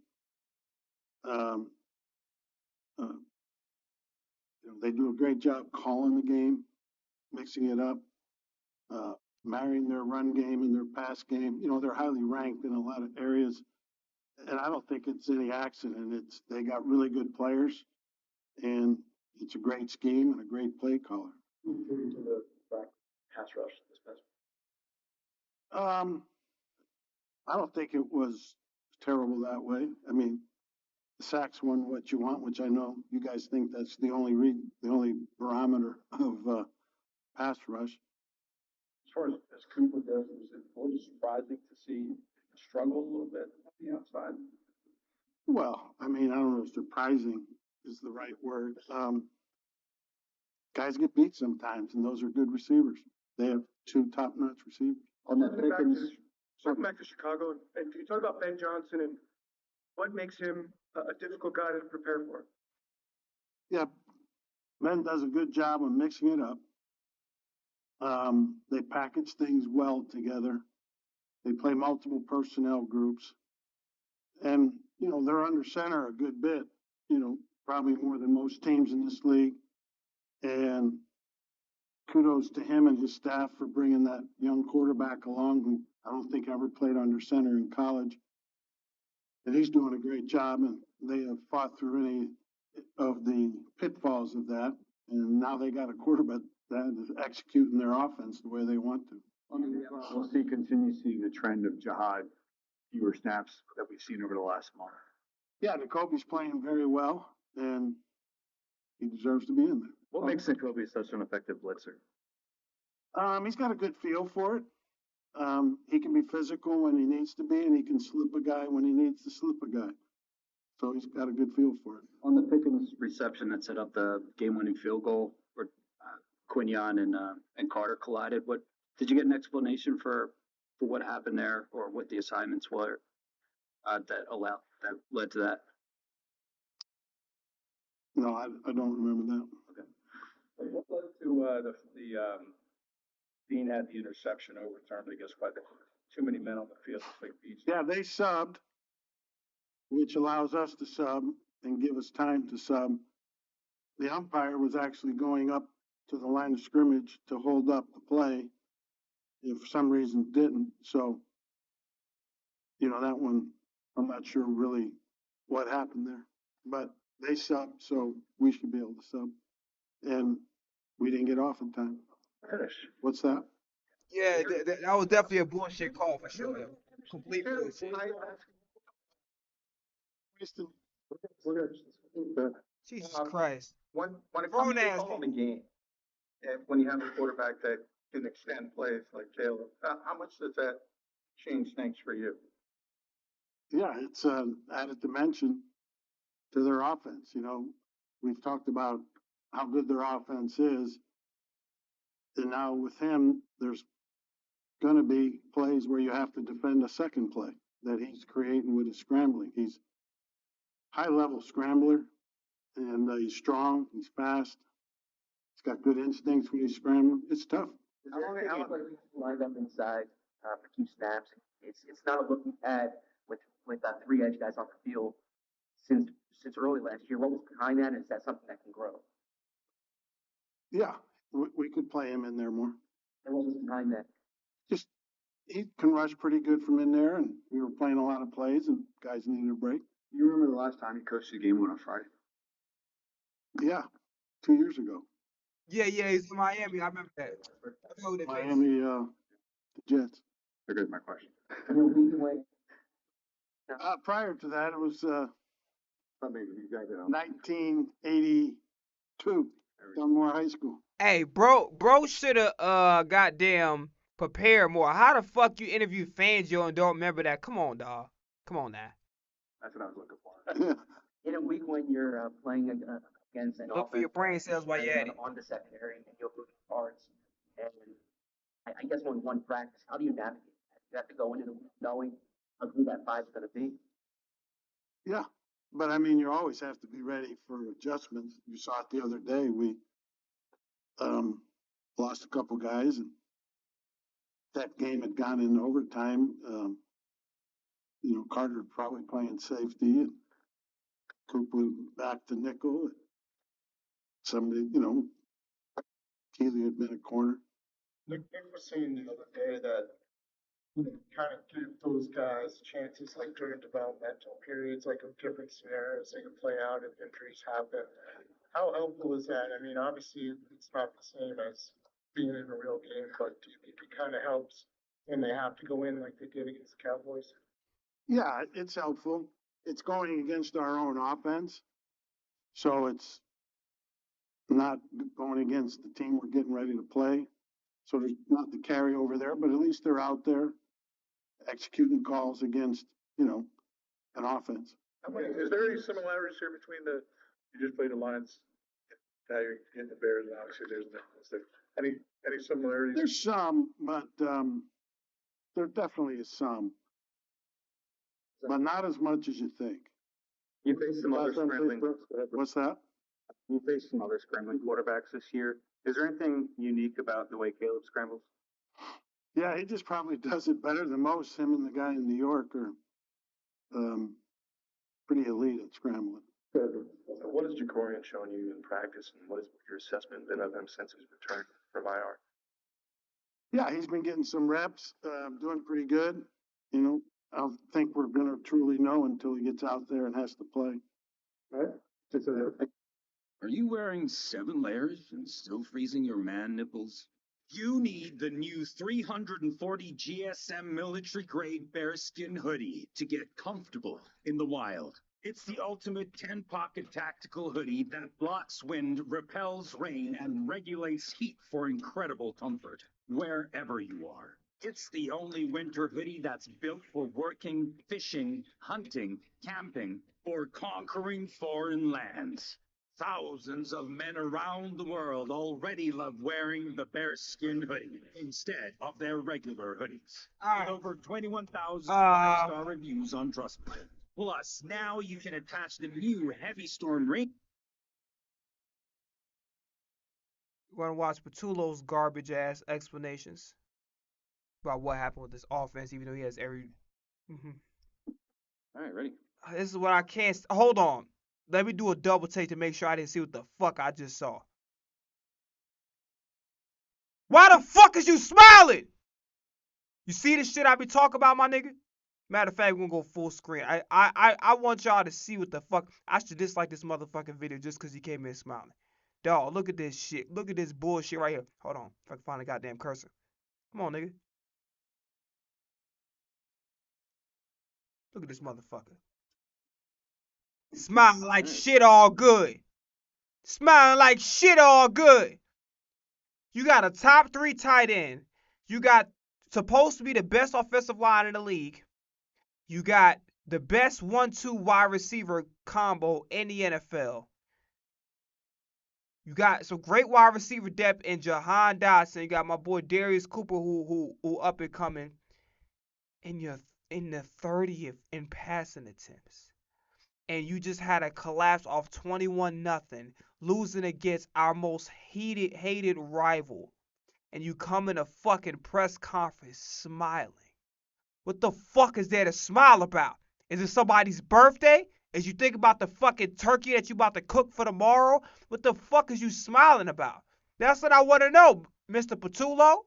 They do a great job calling the game, mixing it up, marrying their run game and their pass game. They're highly ranked in a lot of areas, and I don't think it's any accident. They got really good players, and it's a great scheme and a great play caller. To the back pass rush this past. I don't think it was terrible that way. I mean, the sacks won what you want, which I know you guys think that's the only barometer of pass rush. As far as Cooper goes, was it a little surprising to see him struggle a little bit on the outside? Well, I mean, I don't know if surprising is the right word. Guys get beat sometimes, and those are good receivers. They have two top-notch receivers. Circle back to Chicago, and can you talk about Ben Johnson and what makes him a difficult guy to prepare for? Yeah, Ben does a good job of mixing it up. They package things well together. They play multiple personnel groups. And, they're under center a good bit, probably more than most teams in this league. And kudos to him and his staff for bringing that young quarterback along who I don't think ever played under center in college. And he's doing a great job. And they have fought through any of the pitfalls of that, and now they got a quarterback that is executing their offense the way they want to. We'll continue seeing the trend of Jihad, fewer snaps that we've seen over the last month. Yeah, Jacoby's playing very well, and he deserves to be in there. What makes Jacoby such an effective blitzer? He's got a good feel for it. He can be physical when he needs to be, and he can slip a guy when he needs to slip a guy. So he's got a good feel for it. On the Pickens reception that set up the game-winning field goal, where Quinion and Carter collided, what did you get an explanation for what happened there, or what the assignments were that led to that? No, I don't remember that. What led to Dean had the interception overturned, I guess, by the too many men on the field. Like yeah, they subbed, which allows us to sub and give us time to sub. The umpire was actually going up to the line of scrimmage to hold up the play. If for some reason didn't, so that one, I'm not sure really what happened there, but they subbed, so we should be able to sub, and we didn't get off in time. Finish. What's that? Yeah, that was definitely a bullshit call for sure. Complete bullshit. Jesus Christ. When it Grown comes to ass calling the game, and when you have a quarterback that can extend plays like Caleb, how much does that change things for you? Yeah, it's added dimension to their offense. We've talked about how good their offense is, and now with him, there's going to be plays where you have to defend a second play that he's creating with his scrambling. He's high-level scrambler, and he's strong. He's fast. He's got good instincts when he's scrambling. It's tough. How long are you lined up inside for 2 snaps? It's not a looking pad with 3 edge guys on the field since early last year. What was behind that? Is that something that can grow? Yeah, we could play him in there more. And what was behind that? Just he can rush pretty good from in there, and we were playing a lot of plays, and guys needed a break. You remember the last time you coached a game on a Friday? Yeah, 2 years ago. Yeah, he's in Miami. I remember that. Miami, the Jets. Here's my question. Prior to that, it was Something you guys know. 1982, Dunmore High School. Hey, bro should have goddamn prepared more. How the fuck you interview Fangio and don't remember that? Come on, dog. Come on now. That's what I was looking for. In a week when you're playing against an Look for your brain cells while you're at it. on the secondary and you're moving parts, and I guess on one practice, how do you navigate that? You have to go into the week knowing how good that 5 is going to be. Yeah, but I mean, you always have to be ready for adjustments. You saw it the other day. We lost a couple guys, and that game had gone in overtime. Carter probably playing safety, and Cooper back to nickel. Somebody, Keely had been a corner. Nick was saying the other day that kind of give those guys chances like during developmental periods, like of different scenarios they can play out if injuries happen. How helpful is that? I mean, obviously it's not the same as being in a real game, but do you think it kind of helps when they have to go in like they did against the Cowboys? Yeah, it's helpful. It's going against our own offense, so it's not going against the team we're getting ready to play. So there's not the carryover there, but at least they're out there executing calls against, an offense. Is there any similarities here between you just played the Lions, now you're getting the Bears, and obviously is there any similarities? There's some, but there definitely is some, but not as much as you think. You faced some other scrambling. What's that? You faced some other scrambling quarterbacks this year. Is there anything unique about the way Caleb scrambles? Yeah, he just probably does it better than most. Him and the guy in New York are pretty elite at scrambling. What has Jacorian shown you in practice, and what has your assessment been of him since his return from IR? Yeah, he's been getting some reps, doing pretty good. I don't think we're gonna truly know until he gets out there and has to play. Right? Are you wearing 7 layers and still freezing your man nipples? You need the new 340 GSM military grade bearskin hoodie to get comfortable in the wild. It's the ultimate 10-pocket tactical hoodie that blocks wind, repels rain, and regulates heat for incredible comfort wherever you are. It's the only winter hoodie that's built for working, fishing, hunting, camping, or conquering foreign lands. Thousands of men around the world already love wearing the bearskin hoodie instead of their regular hoodies. With over 21,000 five-star reviews on Trustpilot. Plus, now you can attach the new Heavy Storm rain. We're gonna watch Patullo's garbage ass explanations about what happened with this offense, even though he has every. All right, ready. This is what I can't. Hold on. Let me do a double take to make sure I didn't see what the fuck I just saw. Why the fuck is you smiling? You see the shit I be talking about, my nigga? Matter of fact, we're gonna go full screen. I want y'all to see what the fuck. I should dislike this motherfucking video just because he came in smiling. Dog, look at this shit. Look at this bullshit right here. Hold on. If I can find a goddamn cursor. Come on, nigga. Look at this motherfucker. Smiling like shit all good. Smiling like shit all good. You got a top 3 tight end. You got supposed to be the best offensive line in the league. You got the best 1-2 wide receiver combo in the NFL. You got some great wide receiver depth in Jahan Dotson. You got my boy Darius Cooper who up and coming. And you're in the 30th in passing attempts. And you just had a collapse off 21-0, losing against our most hated rival. And you come in a fucking press conference smiling. What the fuck is there to smile about? Is it somebody's birthday? Is you think about the fucking turkey that you about to cook for tomorrow? What the fuck is you smiling about? That's what I want to know, Mr. Patullo.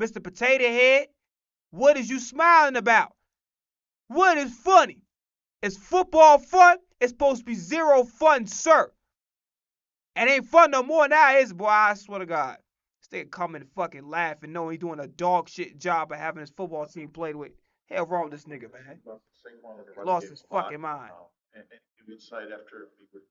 Mr. Potato Head. What is you smiling about? What is funny? Is football fun? It's supposed to be zero fun, sir. It ain't fun no more now, is it, boy? I swear to God. Stay coming and fucking laughing, knowing he's doing a dog shit job of having his football team played with. Hell wrong with this nigga, man. Lost his fucking mind. And new insight after we were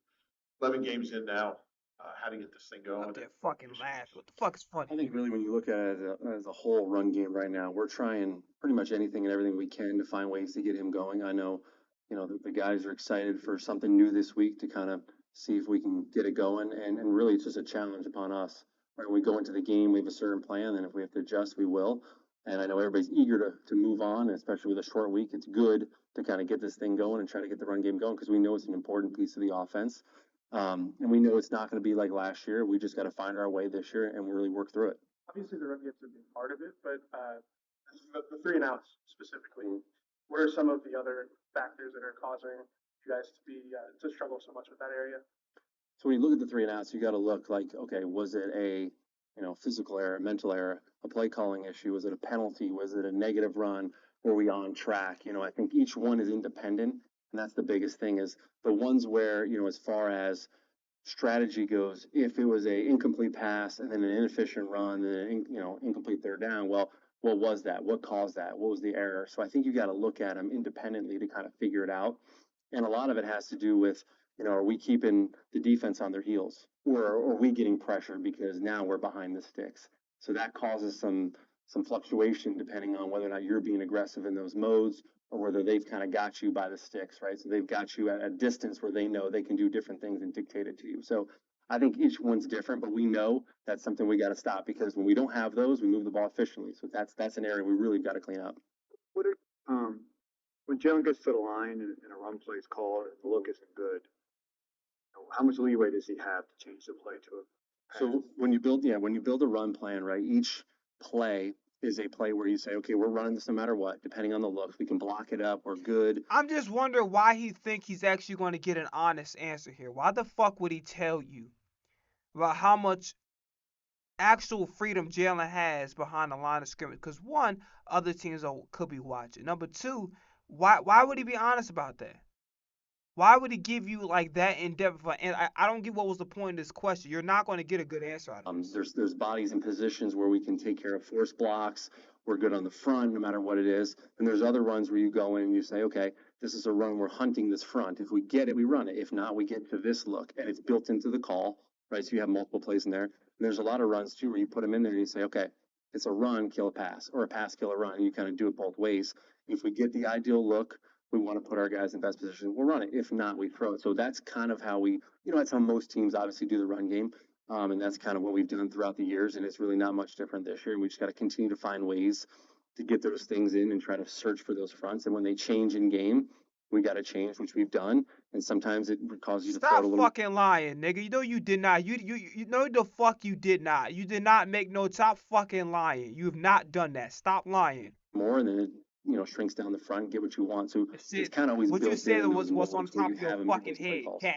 11 games in now, how to get this thing going. Up there fucking laughing. What the fuck is funny? I think really when you look at it as a whole run game right now, we're trying pretty much anything and everything we can to find ways to get him going. I know, the guys are excited for something new this week to kind of see if we can get it going. And really it's just a challenge upon us. Right? When we go into the game, we have a certain plan, and if we have to adjust, we will. And I know everybody's eager to move on, and especially with a short week, it's good to kind of get this thing going and try to get the run game going because we know it's an important piece of the offense. And we know it's not going to be like last year. We just got to find our way this year and really work through it. Obviously, the run game's a big part of it, but the 3 and outs specifically, what are some of the other factors that are causing you guys to struggle so much with that area? So when you look at the 3 and outs, you got to look like, okay, was it a physical error, mental error, a play calling issue? Was it a penalty? Was it a negative run? Were we on track? I think each one is independent, and that's the biggest thing is the ones where, as far as strategy goes, if it was a incomplete pass and then an inefficient run and an incomplete third down, well, what was that? What caused that? What was the error? So I think you got to look at them independently to kind of figure it out. And a lot of it has to do with, are we keeping the defense on their heels, or are we getting pressure because now we're behind the sticks? So that causes some fluctuation depending on whether or not you're being aggressive in those modes or whether they've kind of got you by the sticks, right? So they've got you at a distance where they know they can do different things and dictate it to you. So I think each one's different, but we know that's something we got to stop because when we don't have those, we move the ball efficiently. So that's an area we really got to clean up. When Jalen gets to the line and a run play is called and the look isn't good, how much leeway does he have to change the play to a So when you build a run plan, right, each play is a play where you say, okay, we're running this no matter what, depending on the looks. We can block it up. We're good. I'm just wondering why he think he's actually going to get an honest answer here. Why the fuck would he tell you about how much actual freedom Jalen has behind the line of scrimmage. Because one, other teams could be watching. Number two, why would he be honest about that? Why would he give you like that in depth? And I don't get what was the point of this question. You're not going to get a good answer out of it. There's bodies and positions where we can take care of force blocks. We're good on the front, no matter what it is. And there's other runs where you go in and you say, okay, this is a run. We're hunting this front. If we get it, we run it. If not, we get to this look, and it's built into the call, right? So you have multiple plays in there. And there's a lot of runs too where you put them in there and you say, okay, it's a run, kill a pass, or a pass, kill a run. And you kind of do it both ways. If we get the ideal look, we want to put our guys in best position. We'll run it. If not, we throw it. So that's kind of how that's how most teams obviously do the run game. And that's kind of what we've done throughout the years. And it's really not much different this year. We just got to continue to find ways to get those things in and try to search for those fronts. And when they change in game, we got to change, which we've done. And sometimes it causes you to throw it a Stop little fucking lying, nigga. You know you did not. You know the fuck you did not. You did not make no top fucking lying. You have not done that. Stop lying. more, and then it shrinks down the front, get what you want. So it's kind of always What you built said in was with what's on what top you of your have in fucking people's play head, calls. cat.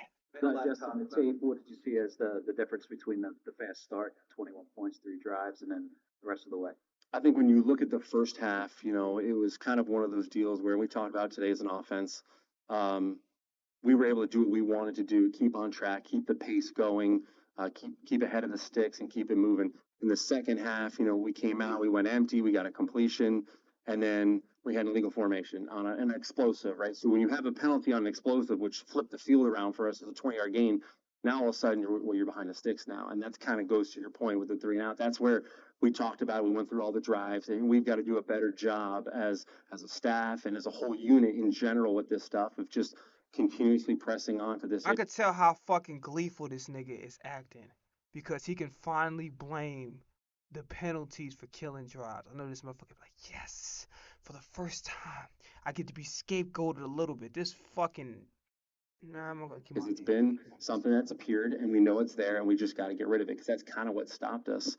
Just on the tape, what did you see as the difference between the fast start, 21 points, 3 drives, and then the rest of the way? I think when you look at the first half, it was kind of one of those deals where we talked about today as an offense. We were able to do what we wanted to do, keep on track, keep the pace going, keep ahead of the sticks, and keep it moving. In the second half, we came out, we went empty, we got a completion, and then we had an illegal formation on an explosive, right? So when you have a penalty on an explosive, which flipped the field around for us as a 20-yard gain, now all of a sudden you're behind the sticks now, and that's kind of goes to your point with the 3 and out. That's where we talked about. We went through all the drives, and we've got to do a better job as a staff and as a whole unit in general with this stuff of just continuously pressing on to this. I could tell how fucking gleeful this nigga is acting because he can finally blame the penalties for killing drives. I know this motherfucker like, yes, for the first time, I get to be scapegoated a little bit. This fucking I'm not gonna keep Because it's been something that's appeared, and we know it's there, and we just got to get rid of it. Because that's kind of what stopped us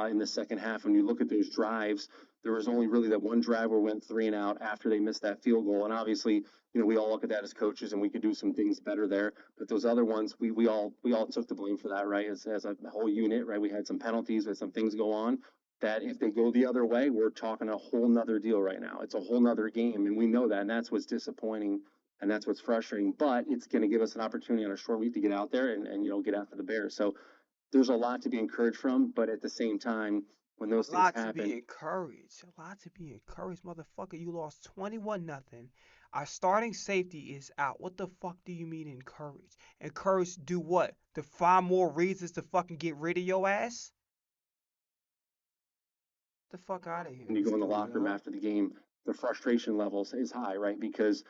in the second half. When you look at those drives, there was only really that one drive where we went 3 and out after they missed that field goal. And obviously, we all look at that as coaches, and we could do some things better there. But those other ones, we all took the blame for that, right? As a whole unit, right? We had some penalties, we had some things go on. That if they go the other way, we're talking a whole nother deal right now. It's a whole nother game, and we know that, and that's what's disappointing. And that's what's frustrating, but it's going to give us an opportunity on a short week to get out there and get after the Bears. So there's a lot to be encouraged from, but at the same time, when those things happen, a lot to be encouraged, motherfucker. You lost 21-0. Our starting safety is out. What the fuck do you mean encouraged? Encouraged to do what? To find more reasons to fucking get rid of your ass? Get the fuck out of here. when you go in the locker room after the game, the frustration levels is high, right? Because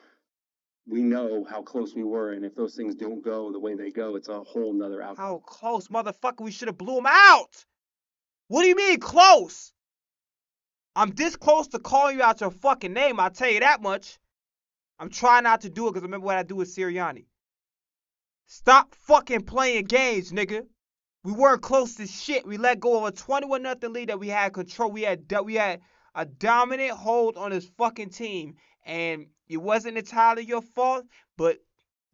we know how close we were, and if those things don't go the way they go, it's a whole nother outcome. How close, motherfucker? We should have blew him out. What do you mean close? I'm this close to calling you out your fucking name, I'll tell you that much. I'm trying not to do it because I remember what I do with Sirianni. Stop fucking playing games, nigga. We weren't close to shit. We let go of a 21-0 lead that we had control. We had a dominant hold on this fucking team, and it wasn't entirely your fault. But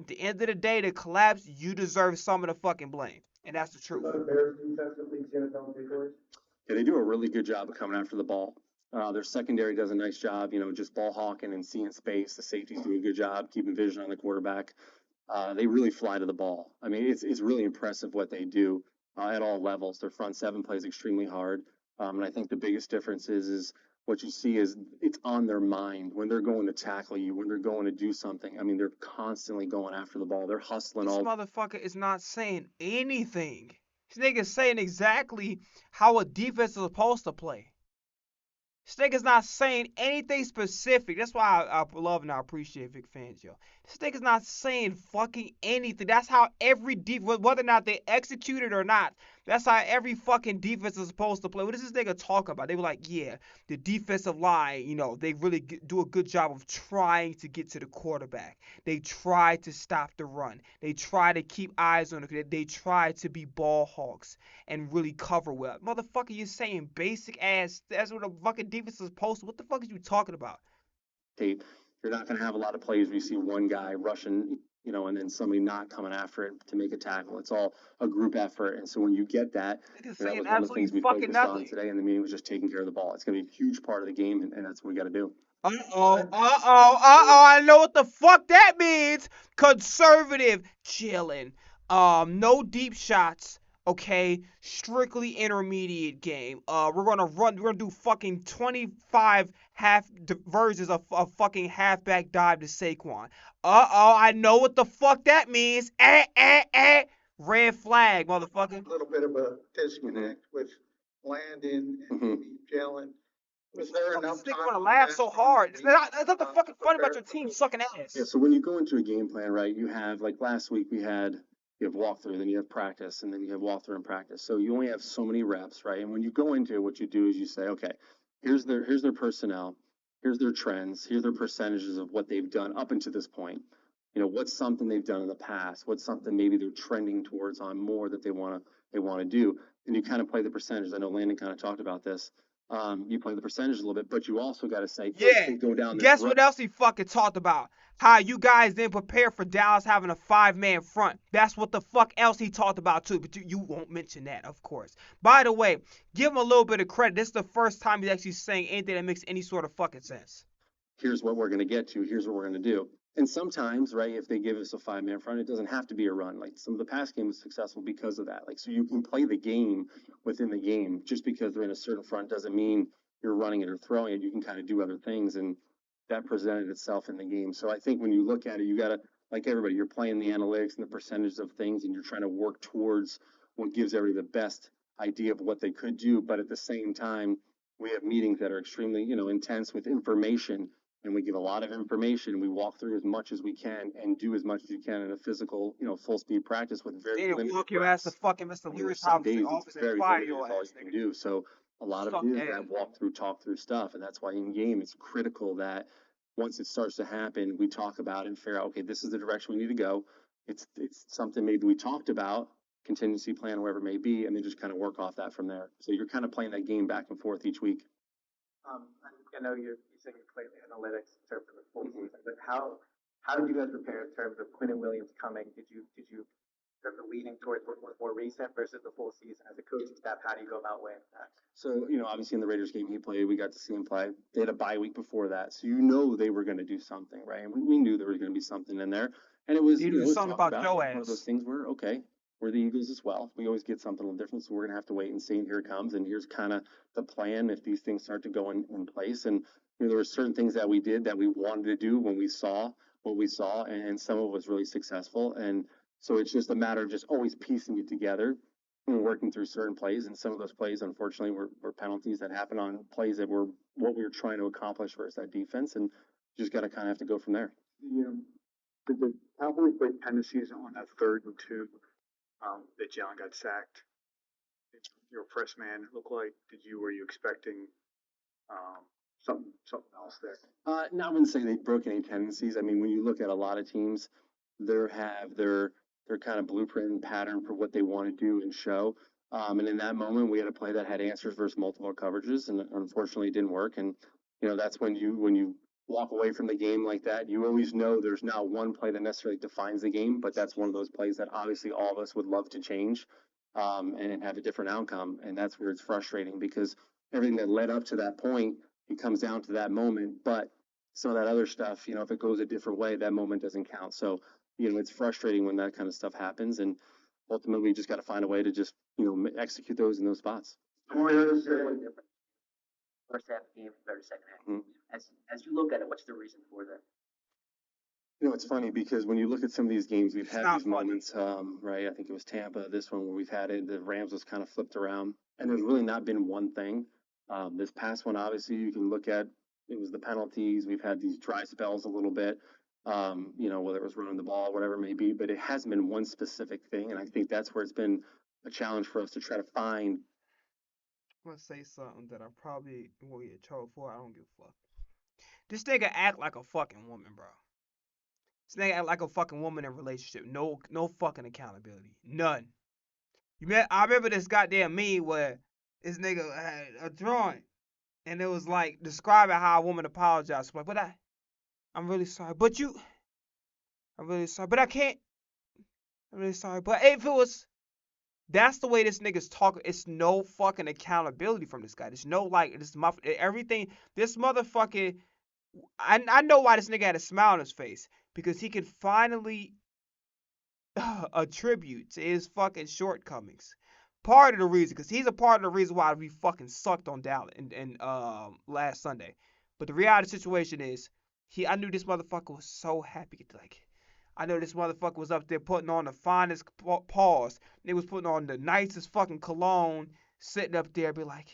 at the end of the day, the collapse, you deserve some of the fucking blame, and that's the truth. Yeah, they do a really good job of coming after the ball. Their secondary does a nice job, just ball hawking and seeing space. The safeties do a good job keeping vision on the quarterback. They really fly to the ball. I mean, it's really impressive what they do at all levels. Their front seven plays extremely hard, and I think the biggest difference is what you see is it's on their mind when they're going to tackle you, when they're going to do something. I mean, they're constantly going after the ball. They're hustling This all. motherfucker is not saying anything. This nigga's saying exactly how a defense is supposed to play. This nigga's not saying anything specific. That's why I love and I appreciate Vic Fangio. This nigga's not saying fucking anything. That's how every defense, whether or not they execute it or not, that's how every fucking defense is supposed to play. What does this nigga talk about? They were like, yeah, the defensive line, they really do a good job of trying to get to the quarterback. They try to stop the run. They try to keep eyes on it. They try to be ball hawks and really cover well. Motherfucker, you're saying basic ass, that's what a fucking defense is supposed to. What the fuck are you talking about? Tape. You're not going to have a lot of plays where you see one guy rushing and then somebody not coming after it to make a tackle. It's all a group effort. And so when you get that, Niggas that saying was one of the absolutely things we fucking focused on nothing. today in the meeting, was just taking care of the ball. It's going to be a huge part of the game, and that's what we got to do. I know what the fuck that means. Conservative chilling. No deep shots. Okay, strictly intermediate game. We're gonna do fucking 25 versions of fucking halfback dive to Saquon. I know what the fuck that means. Red flag, motherfucker. A little bit of a disconnect with Landon and maybe Jalen. Was there enough This nigga time? wanna laugh so hard. There's nothing fucking funny about your team sucking ass. Yeah, so when you go into a game plan, right, you have, like last week, you have walkthrough, then you have practice, and then you have walkthrough and practice. So you only have so many reps, right? And when you go into it, what you do is you say, okay, here's their personnel, here's their trends, here's their percentages of what they've done up until this point. What's something they've done in the past? What's something maybe they're trending towards on more that they want to do? And you kind of play the percentages. I know Landon kind of talked about this. You play the percentage a little bit, but you also got to say, Yeah. they go down this Guess road. what else he fucking talked about? How you guys didn't prepare for Dallas having a 5-man front. That's what the fuck else he talked about too. But you won't mention that, of course. By the way, give him a little bit of credit. This is the first time he's actually saying anything that makes any sort of fucking sense. Here's what we're going to get to. Here's what we're going to do. And sometimes, right, if they give us a 5-man front, it doesn't have to be a run. Like some of the pass game was successful because of that. Like, so you can play the game within the game. Just because they're in a certain front doesn't mean you're running it or throwing it. You can kind of do other things, and that presented itself in the game. So I think when you look at it, you got to, like everybody, you're playing the analytics and the percentages of things, and you're trying to work towards what gives everybody the best idea of what they could do. But at the same time, we have meetings that are extremely, intense with information, and we give a lot of information. We walk through as much as we can and do as much as you can in a physical, full speed practice with very They limited walk your ass to reps. fucking Mr. Leary's Some house days office it's and very fire limited your is all ass, you can nigga. do. So a lot of Suck it is ass. that walk through, talk through stuff, and that's why in game it's critical that once it starts to happen, we talk about it and figure out, okay, this is the direction we need to go. It's something maybe we talked about, contingency plan, wherever it may be, and then just kind of work off that from there. So you're kind of playing that game back and forth each week. I know you said you played the analytics in terms of the full season, but how did you guys prepare in terms of Quinn Williams coming? Did you in terms of leaning towards what was more recent versus the full season as a coaching staff? How do you go about weighing that? So, obviously in the Raiders game he played, we got to see him play. They had a bye week before that. So they were going to do something, right? And we knew there was going to be something in there. And it was, You it do was something talked about about. your One of those ass. things where, okay, we're the Eagles as well. We always get something a little different. So we're going to have to wait and see. And here it comes. And here's kind of the plan if these things start to go in place. And, there were certain things that we did that we wanted to do when we saw what we saw. And some of it was really successful. And so it's just a matter of just always piecing it together and working through certain plays. And some of those plays, unfortunately, were penalties that happened on plays that were what we were trying to accomplish versus that defense. And you just got to kind of have to go from there. The Cowboys played tendencies on that 3rd and 2 that Jalen got sacked. Your press man look like? Were you expecting something else there? No, I wouldn't say they broke any tendencies. I mean, when you look at a lot of teams, they have their kind of blueprint and pattern for what they want to do and show. And in that moment, we had a play that had answers versus multiple coverages, and unfortunately, it didn't work. And that's when you walk away from the game like that. You always know there's not one play that necessarily defines the game, but that's one of those plays that obviously all of us would love to change and have a different outcome. And that's where it's frustrating because everything that led up to that point, it comes down to that moment. But some of that other stuff, if it goes a different way, that moment doesn't count. So, it's frustrating when that kind of stuff happens. And ultimately, we just got to find a way to just, execute those in those spots. First half game compared to second half. As you look at it, what's the reason for that? It's funny because when you look at some of these games, we've had not these moments, right? I think it was Tampa, this one where we've had it, the Rams was kind of flipped around, and there's really not been one thing. This past one, obviously, you can look at it was the penalties. We've had these dry spells a little bit, whether it was running the ball, whatever it may be, but it hasn't been one specific thing, and I think that's where it's been a challenge for us to try to find. I'm gonna say something that I probably will get in trouble for. I don't give a fuck. This nigga act like a fucking woman, bro. This nigga act like a fucking woman in a relationship. No fucking accountability. None. I remember this goddamn meme where this nigga had a drawing, and it was like describing how a woman apologized. Like, I'm really sorry, but I'm really sorry, but I can't. I'm really sorry, but if it was, that's the way this nigga's talking. It's no fucking accountability from this guy. There's no like this everything. This motherfucker. I know why this nigga had a smile on his face because he could finally attribute to his fucking shortcomings. Part of the reason, because he's a part of the reason why we fucking sucked on Dallas and last Sunday. But the reality situation is, I knew this motherfucker was so happy. Like, I know this motherfucker was up there putting on the finest paws. They was putting on the nicest fucking cologne, sitting up there, be like,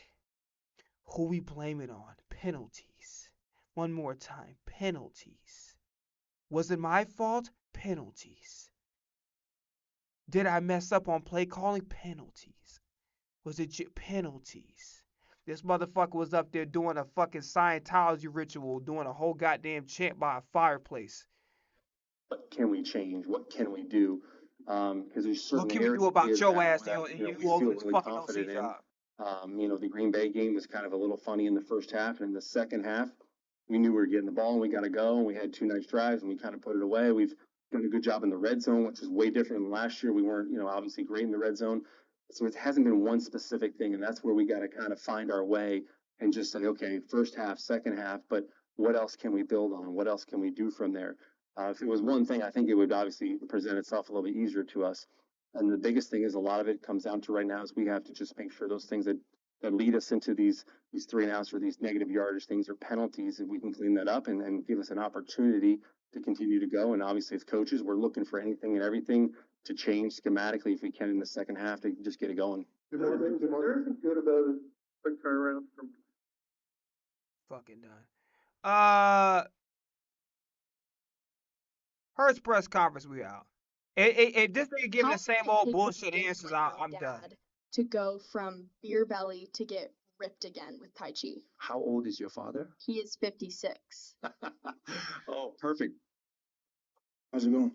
who we blame it on? Penalties. One more time, penalties. Was it my fault? Penalties. Did I mess up on play calling? Penalties. Was it penalties? This motherfucker was up there doing a fucking Scientology ritual, doing a whole goddamn chant by a fireplace. What can we change? What can we do? Because there's What certain can we do about areas your that ass and we you over feel this really fucking OC confident in. job? The Green Bay game was kind of a little funny in the first half, and in the second half, we knew we were getting the ball and we got to go. And we had 2 nice drives, and we kind of put it away. We've done a good job in the red zone, which is way different than last year. We weren't, obviously great in the red zone. So it hasn't been one specific thing, and that's where we got to kind of find our way and just say, okay, first half, second half, but what else can we build on? What else can we do from there? If it was one thing, I think it would obviously present itself a little bit easier to us. And the biggest thing is a lot of it comes down to right now is we have to just make sure those things that lead us into these 3 and outs or these negative yardage things or penalties, if we can clean that up and give us an opportunity to continue to go. And obviously, as coaches, we're looking for anything and everything to change schematically if we can in the second half to just get it going. Is there anything good about a quick turnaround from? Fucking done. Hurts press conference, we out. If this nigga giving How the same long did it old take bullshit for answers, your I'm done. dad to go from beer belly to get ripped again with Tai Chi? How old is your father? He is 56. Oh, perfect. How's it going?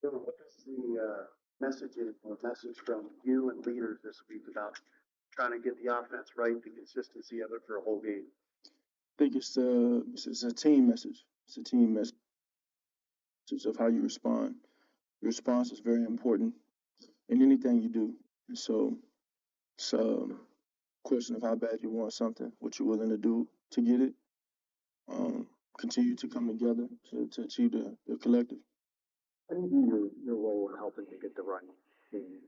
What is the message from you and leaders this week about trying to get the offense right, the consistency of it for a whole game? I think it's a team message. It's a team message of how you respond. Your response is very important in anything you do. And so it's a question of how bad you want something, what you're willing to do to get it. Continue to come together to achieve the collective. How do you view your role in helping to get the run game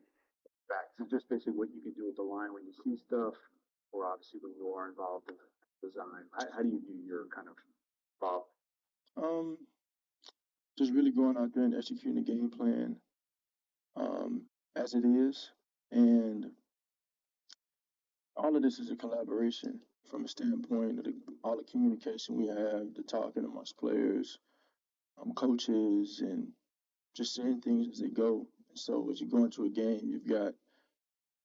back? So just basically what you can do with the line when you see stuff, or obviously when you are involved in the design. How do you view your kind of involvement? Um, just really going out there and executing the game plan as it is. And all of this is a collaboration from a standpoint of all the communication we have, the talking amongst players, coaches, and just seeing things as they go. So as you go into a game, you've got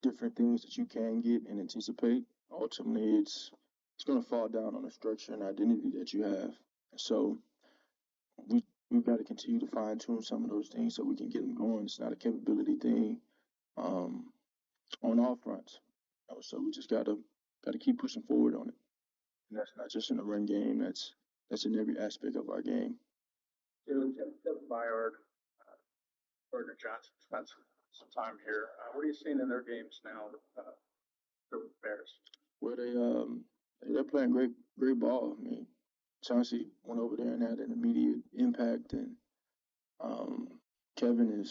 different things that you can get and anticipate. Ultimately, it's going to fall down on the structure and identity that you have. So we've got to continue to fine tune some of those things so we can get them going. It's not a capability thing on all fronts. So we just got to keep pushing forward on it. And that's not just in the run game. That's in every aspect of our game. Jeff Byard, Gardner Johnson spent some time here. What are you seeing in their games now? The Bears. Well, they're playing great ball. I mean, Chauncey went over there and had an immediate impact, and Kevin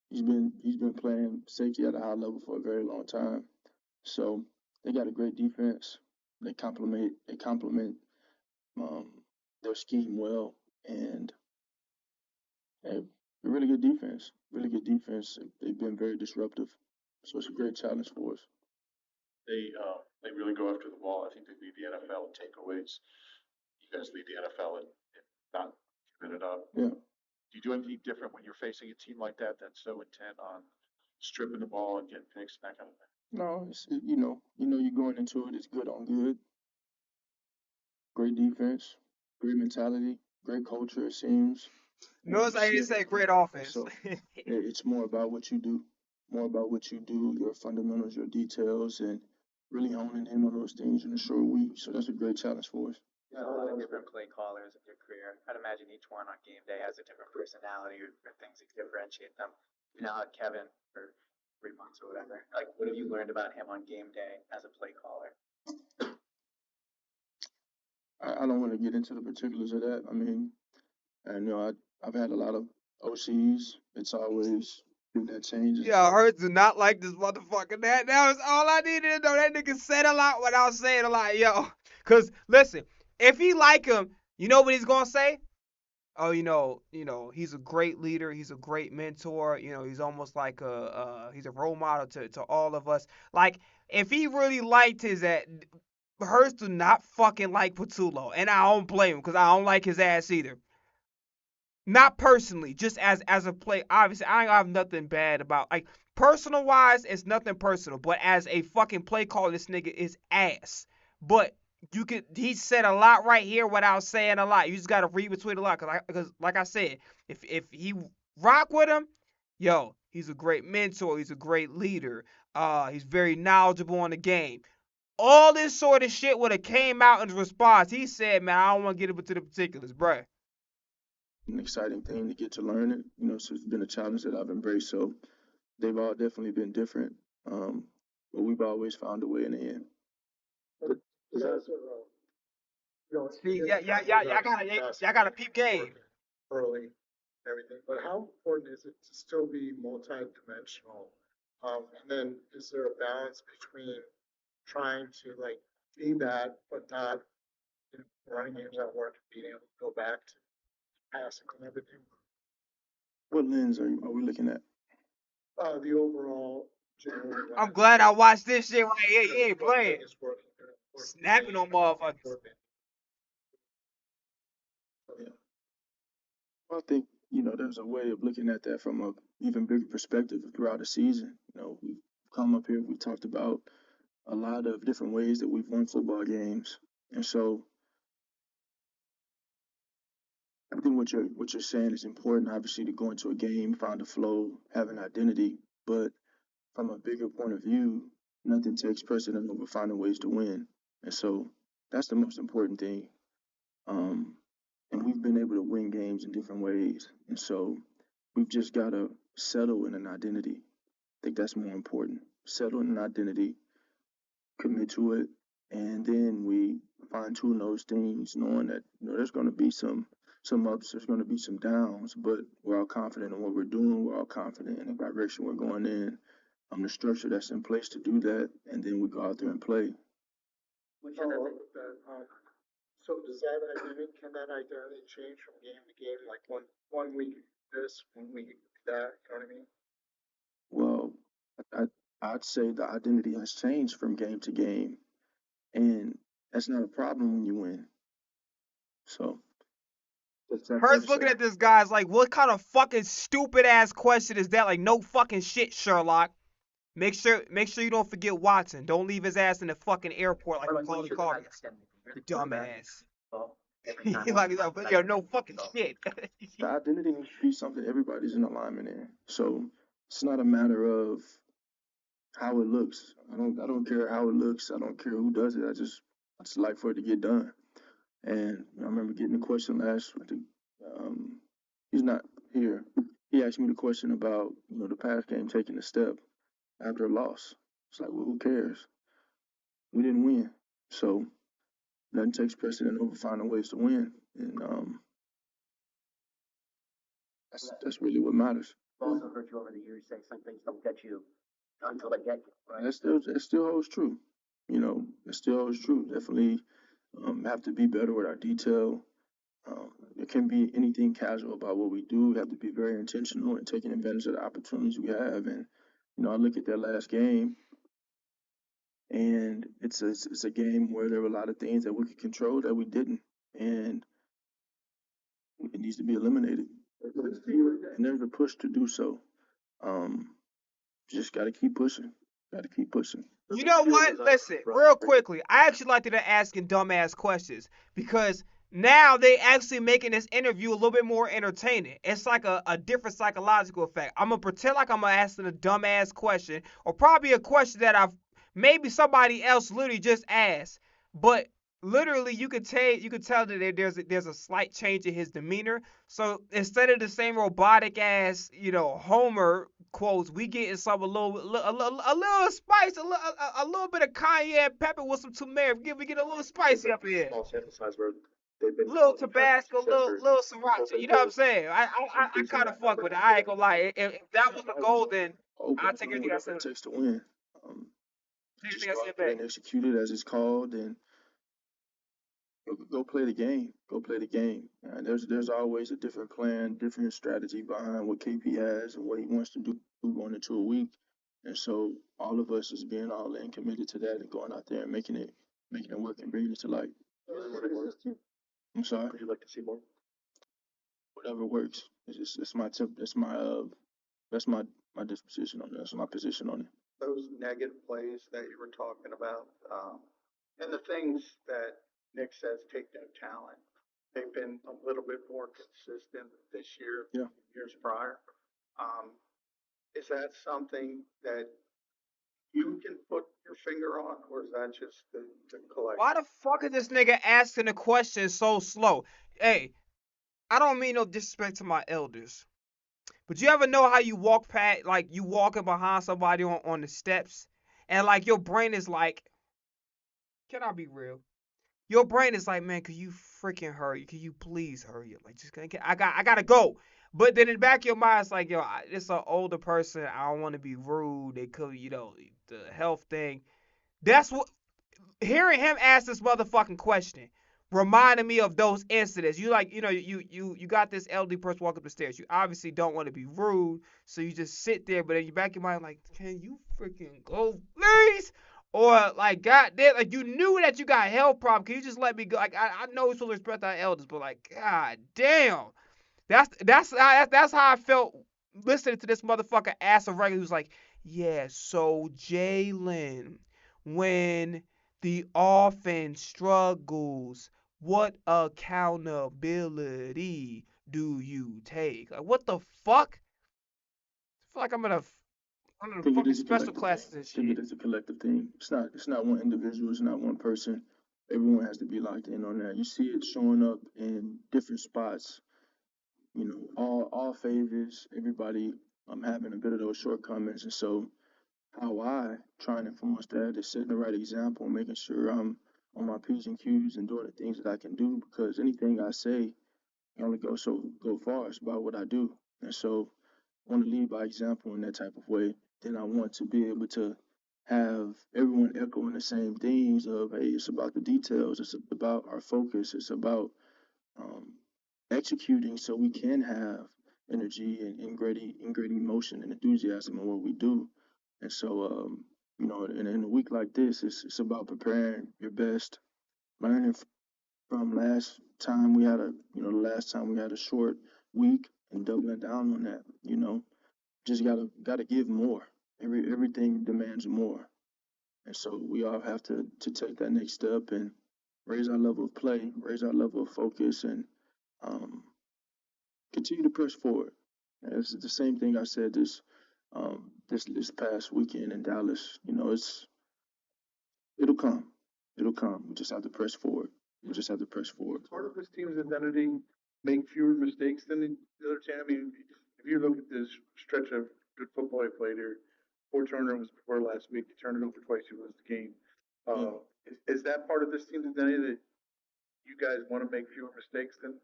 he's been playing safety at a high level for a very long time. So they got a great defense. They complement their scheme well, and a really good defense. Really good defense. They've been very disruptive, so it's a great challenge for us. They really go after the ball. I think they lead the NFL in takeaways. You guys lead the NFL in not giving it up. Yeah. Do you do anything different when you're facing a team like that that's so intent on stripping the ball and getting picks and that kind of thing? No, you're going into it. It's good on good. Great defense, great mentality, great culture. It seems. Notice I didn't say great offense. So it's more about what you do, your fundamentals, your details, and really honing in on those things in a short week. So that's a great challenge for us. You have a lot of different play callers in your career. I'd imagine each one on game day has a different personality or things that differentiate them. You know, like Kevin for 3 months or whatever. Like, what have you learned about him on game day as a play caller? I don't want to get into the particulars of that. I mean, and I've had a lot of OCs. It's always been that changes. Yeah, Hurts do not like this motherfucker. That was all I needed to know. That nigga said a lot without saying a lot, yo. Cause listen, if he like him, you know what he's gonna say? Oh, he's a great leader. He's a great mentor. He's almost like he's a role model to all of us. Like, if he really liked Hurts do not fucking like Patullo, and I don't blame him because I don't like his ass either. Not personally, just as a play. Obviously, I ain't have nothing bad about like personal wise. It's nothing personal, but as a fucking play call, this nigga is ass. But he said a lot right here without saying a lot. You just gotta read between a lot, cause like I said, if he rock with him, yo, he's a great mentor. He's a great leader. He's very knowledgeable on the game. All this sort of shit would have came out in response. He said, man, I don't want to get into the particulars, bruh. An exciting thing to get to learn it. So it's been a challenge that I've embraced. So they've all definitely been different. But we've always found a way in the end. See, y'all gotta peep game. Early, everything, but how important is it to still be multi-dimensional? And then is there a balance between trying to like be that, but not, running games at work, being able to go back to passing and everything? What lens are we looking at? The overall general. I'm glad I watched this shit right here. He ain't playing. Snapping on motherfuckers. I think, there's a way of looking at that from a even bigger perspective throughout the season. We've come up here, we talked about a lot of different ways that we've won football games. And so I think what you're saying is important, obviously, to go into a game, find a flow, have an identity. But from a bigger point of view, nothing takes precedent over finding ways to win. And so that's the most important thing. And we've been able to win games in different ways. And so we've just got to settle in an identity. I think that's more important. Settle in an identity, commit to it, and then we fine tune those things, knowing that there's going to be some ups, there's going to be some downs, but we're all confident in what we're doing. We're all confident in the direction we're going in, the structure that's in place to do that, and then we go out there and play. So does that identity, can that identity change from game to game? Like one week this, 1 week that, you know what I mean? Well, I'd say the identity has changed from game to game, and that's not a problem when you win. So Hurts looking at this guy's like, what kind of fucking stupid ass question is that? Like, no fucking shit, Sherlock. Make sure you don't forget Watson. Don't leave his ass in the fucking airport like Macaulay Culkin. The dumbass. No fucking shit. The identity needs to be something everybody's in alignment in. So it's not a matter of how it looks. I don't care how it looks. I don't care who does it. I just like for it to get done. And I remember getting a question last week. He's not here. He asked me the question about the pass game taking a step after a loss. It's like, well, who cares? We didn't win, so nothing takes precedent over finding ways to win, and that's really what matters. Also heard you over the years say some things don't get you until they get you. Right? That still holds true. It still holds true. Definitely have to be better with our detail. There can be anything casual about what we do. We have to be very intentional in taking advantage of the opportunities we have. And I look at that last game, and it's a game where there were a lot of things that we could control that we didn't, and it needs to be eliminated. And there's a push to do so. Just got to keep pushing. Got to keep pushing. You know what? Listen, real quickly, I actually like that they're asking dumbass questions because now they actually making this interview a little bit more entertaining. It's like a different psychological effect. I'm gonna pretend like I'm asking a dumbass question, or probably a question that I've maybe somebody else literally just asked, but literally you could tell that there's a slight change in his demeanor. So instead of the same robotic ass, Homer quotes, we getting some a little spice, a little bit of cayenne pepper with some turmeric. We get a little spicy up here. Small sample size where they've been Little calling for Tabasco, successors. little Sriracha. You know what I'm saying? I kind of fuck with it. I ain't gonna lie. If that was the goal, then Open I'll to take doing everything I whatever said. it takes to win. Um, Take just everything I go said out there back. and execute it as it's called, and go play the game. Go play the game. There's always a different plan, different strategy behind what KP has and what he wants to do going into a week. And so all of us is being all in, committed to that, and going out there and making it work and bringing it to light. I'm sorry. Would you like to see more? Whatever works. It's my tip. That's my disposition on it. That's my position on it. Those negative plays that you were talking about, and the things that Nick says take no talent, they've been a little bit more consistent this year Yeah. than years prior. Is that something that you can put your finger on, or is that just the collective? Why the fuck is this nigga asking the question so slow? Hey, I don't mean no disrespect to my elders, but you ever know how you walk past, like you walking behind somebody on the steps, and like your brain is like, can I be real? Your brain is like, man, could you freaking hurry? Could you please hurry up? Like, just I gotta go. But then in the back of your mind, it's like, yo, it's an older person. I don't want to be rude. They could, the health thing. That's what hearing him ask this motherfucking question reminded me of those incidents. You like, you got this elderly person walk up the stairs. You obviously don't want to be rude, so you just sit there. But in your back of your mind, like, can you freaking go, please? Or like, goddamn, like you knew that you got a health problem. Can you just let me go? Like, I know we're supposed to respect our elders, but like, god damn, that's how I felt listening to this motherfucker ask a regular who's like, yeah, so Jalen, when the offense struggles, what accountability do you take? Like, what the fuck? I feel like I'm in one of I the think it fucking is a special collective thing. classes and I think it shit. is a collective thing. It's not one individual. It's not one person. Everyone has to be locked in on that. You see it showing up in different spots. All phases. Everybody having a bit of those shortcomings, and so how I try and influence that is setting the right example, making sure I'm on my P's and Q's and doing the things that I can do, because anything I say can only go far. It's about what I do. And so I want to lead by example in that type of way. Then I want to be able to have everyone echoing the same things of, hey, it's about the details, it's about our focus, it's about um, executing so we can have energy and great emotion and enthusiasm in what we do. And so, in a week like this, it's about preparing your best, learning from the last time we had a short week, and doubling down on that. Just gotta give more. Everything demands more, and so we all have to take that next step and raise our level of play, raise our level of focus, and um, continue to push forward. And it's the same thing I said this past weekend in Dallas. It'll come. It'll come. We just have to press forward. We just have to press forward. Part of this team's identity, make fewer mistakes than the other team. I mean, if you look at this stretch of good football he played here, 4 turnovers before last week, he turned it over twice, he lost the game. Is that part of this team's identity that you guys want to make fewer mistakes than?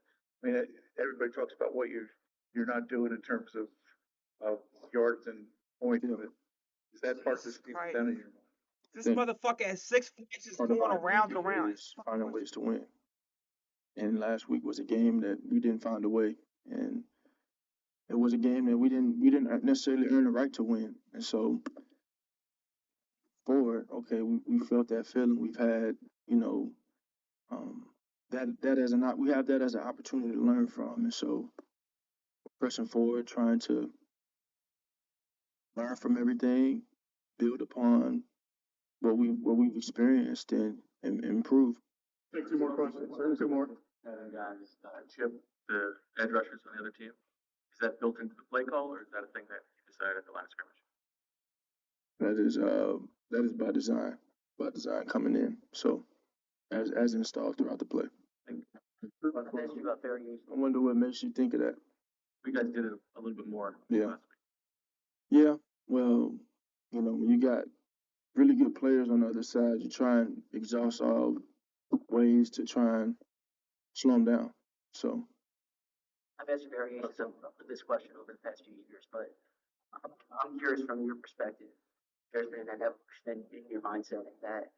I mean, everybody talks about what you're not doing in terms of yards and points, but is that part of this team's Right. identity? This motherfucker at 6 feet just Part of going our around and identity around. is finding ways to win. And last week was a game that we didn't find a way, and it was a game that we didn't necessarily earn the right to win. And so forward, okay, we felt that feeling. We've had, um, that as we have that as an opportunity to learn from, and so pressing forward, trying to learn from everything, build upon what we've experienced, and improve. Take 2 more questions, sir. 2 more. Guys, Chip, the edge rushers on the other team, is that built into the play call, or is that a thing that you decide at the line of scrimmage? That is by design coming in. So as installed throughout the play. Well, I asked you about variation. I wonder what makes you think of that. You guys did it a little bit more. Yeah. Yeah. Well, when you got really good players on the other side, you try and exhaust all ways to try and slow them down. So I've asked you variations of this question over the past few years, but I'm curious from your perspective. There's been an evolution in your mindset that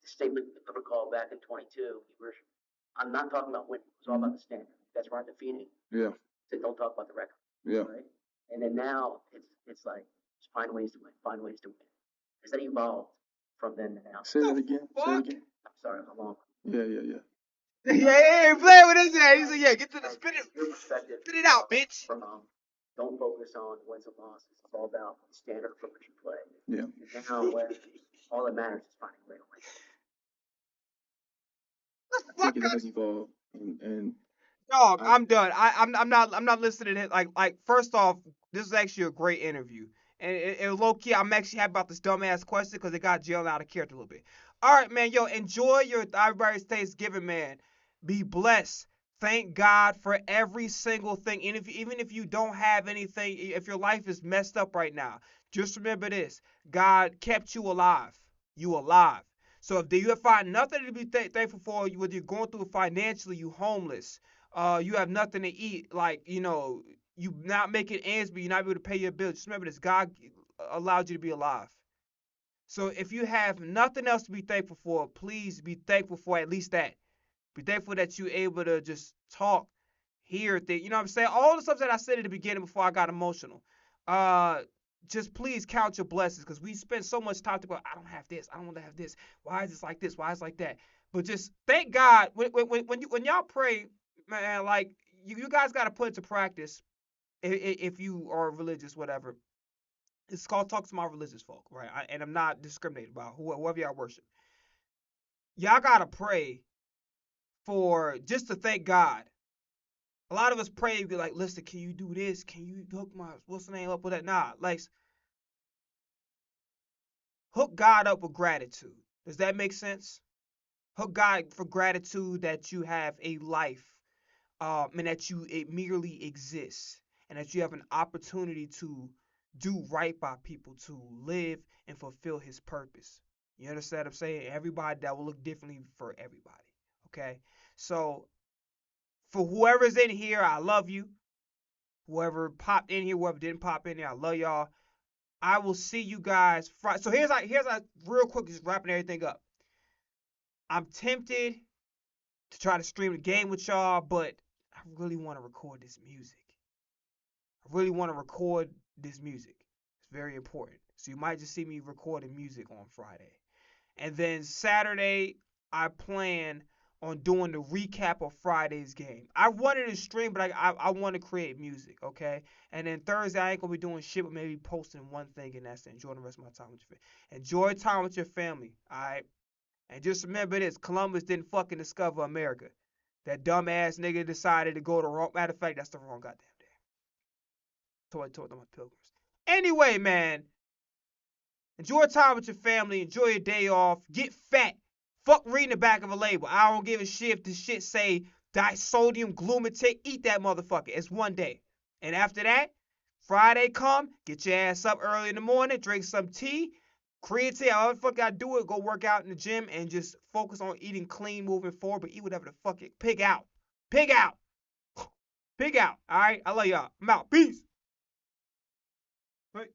the statement of recall back in 22, you were, I'm not talking about winning. It was all about the standard. You guys were undefeated. yeah, So don't talk about the record. yeah. Right? And then now it's like, just find ways to win, find ways to win. Has that evolved from then to now? Say that again. Say it again. I'm sorry, I'm long. Yeah, yeah, yeah. Yeah, play with his head. He said, yeah, get to the spit Your perspective. spit it out, bitch. From don't focus on wins and losses. It's all about the standard for which you play. Yeah. And now, when all that matters is finding a way to win. I think it has evolved, and Dog, I'm done. I'm not listening to it. Like first off, this is actually a great interview. And low key, I'm actually happy about this dumbass question because it got Jill out of character a little bit. All right, man, yo, enjoy your everybody's Thanksgiving, man. Be blessed. Thank God for every single thing. And even if you don't have anything, if your life is messed up right now, just remember this: God kept you alive. You alive. So if you find nothing to be thankful for, whether you're going through financially, you homeless, you have nothing to eat, like you not making ends, but you're not able to pay your bills. Just remember this: God allowed you to be alive. So if you have nothing else to be thankful for, please be thankful for at least that. Be thankful that you're able to just talk, hear things. You know what I'm saying? All the stuff that I said at the beginning before I got emotional. Uh, just please count your blessings because we spend so much time to go, I don't have this. I don't want to have this. Why is this like this? Why is it like that? But just thank God when y'all pray, man, like you guys got to put into practice if you are religious, whatever. It's called talk to my religious folk, right? And I'm not discriminating about whoever y'all worship. Y'all got to pray for just to thank God. A lot of us pray, be like, listen, can you do this? Can you hook my what's the name up with that? Nah, like hook God up with gratitude. Does that make sense? Hook God for gratitude that you have a life, and that it merely exists, and that you have an opportunity to do right by people, to live and fulfill His purpose. You understand what I'm saying? Everybody that will look differently for everybody. Okay, so for whoever's in here, I love you. Whoever popped in here, whoever didn't pop in here, I love y'all. I will see you guys Friday. So here's real quick, just wrapping everything up. I'm tempted to try to stream the game with y'all, but I really want to record this music. I really want to record this music. It's very important. So you might just see me recording music on Friday. And then Saturday, I plan on doing the recap of Friday's game. I wanted to stream, but I want to create music, okay? And then Thursday, I ain't going to be doing shit, but maybe posting one thing, and that's to enjoy the rest of my time with your family. Enjoy time with your family, all right? And just remember this: Columbus didn't fucking discover America. That dumbass nigga decided to go the wrong. Matter of fact, that's the wrong goddamn day. Told them about pilgrims. Anyway, man, enjoy time with your family. Enjoy your day off. Get fat. Fuck reading the back of a label. I don't give a shit if the shit say disodium glutamate. Eat that motherfucker. It's one day. And after that, Friday come, get your ass up early in the morning, drink some tea, creatine, however the fuck I do it, go work out in the gym and just focus on eating clean moving forward, but eat whatever the fuck it. Pig out. Pig out. Pig out. All right? I love y'all. I'm out. Peace. Right.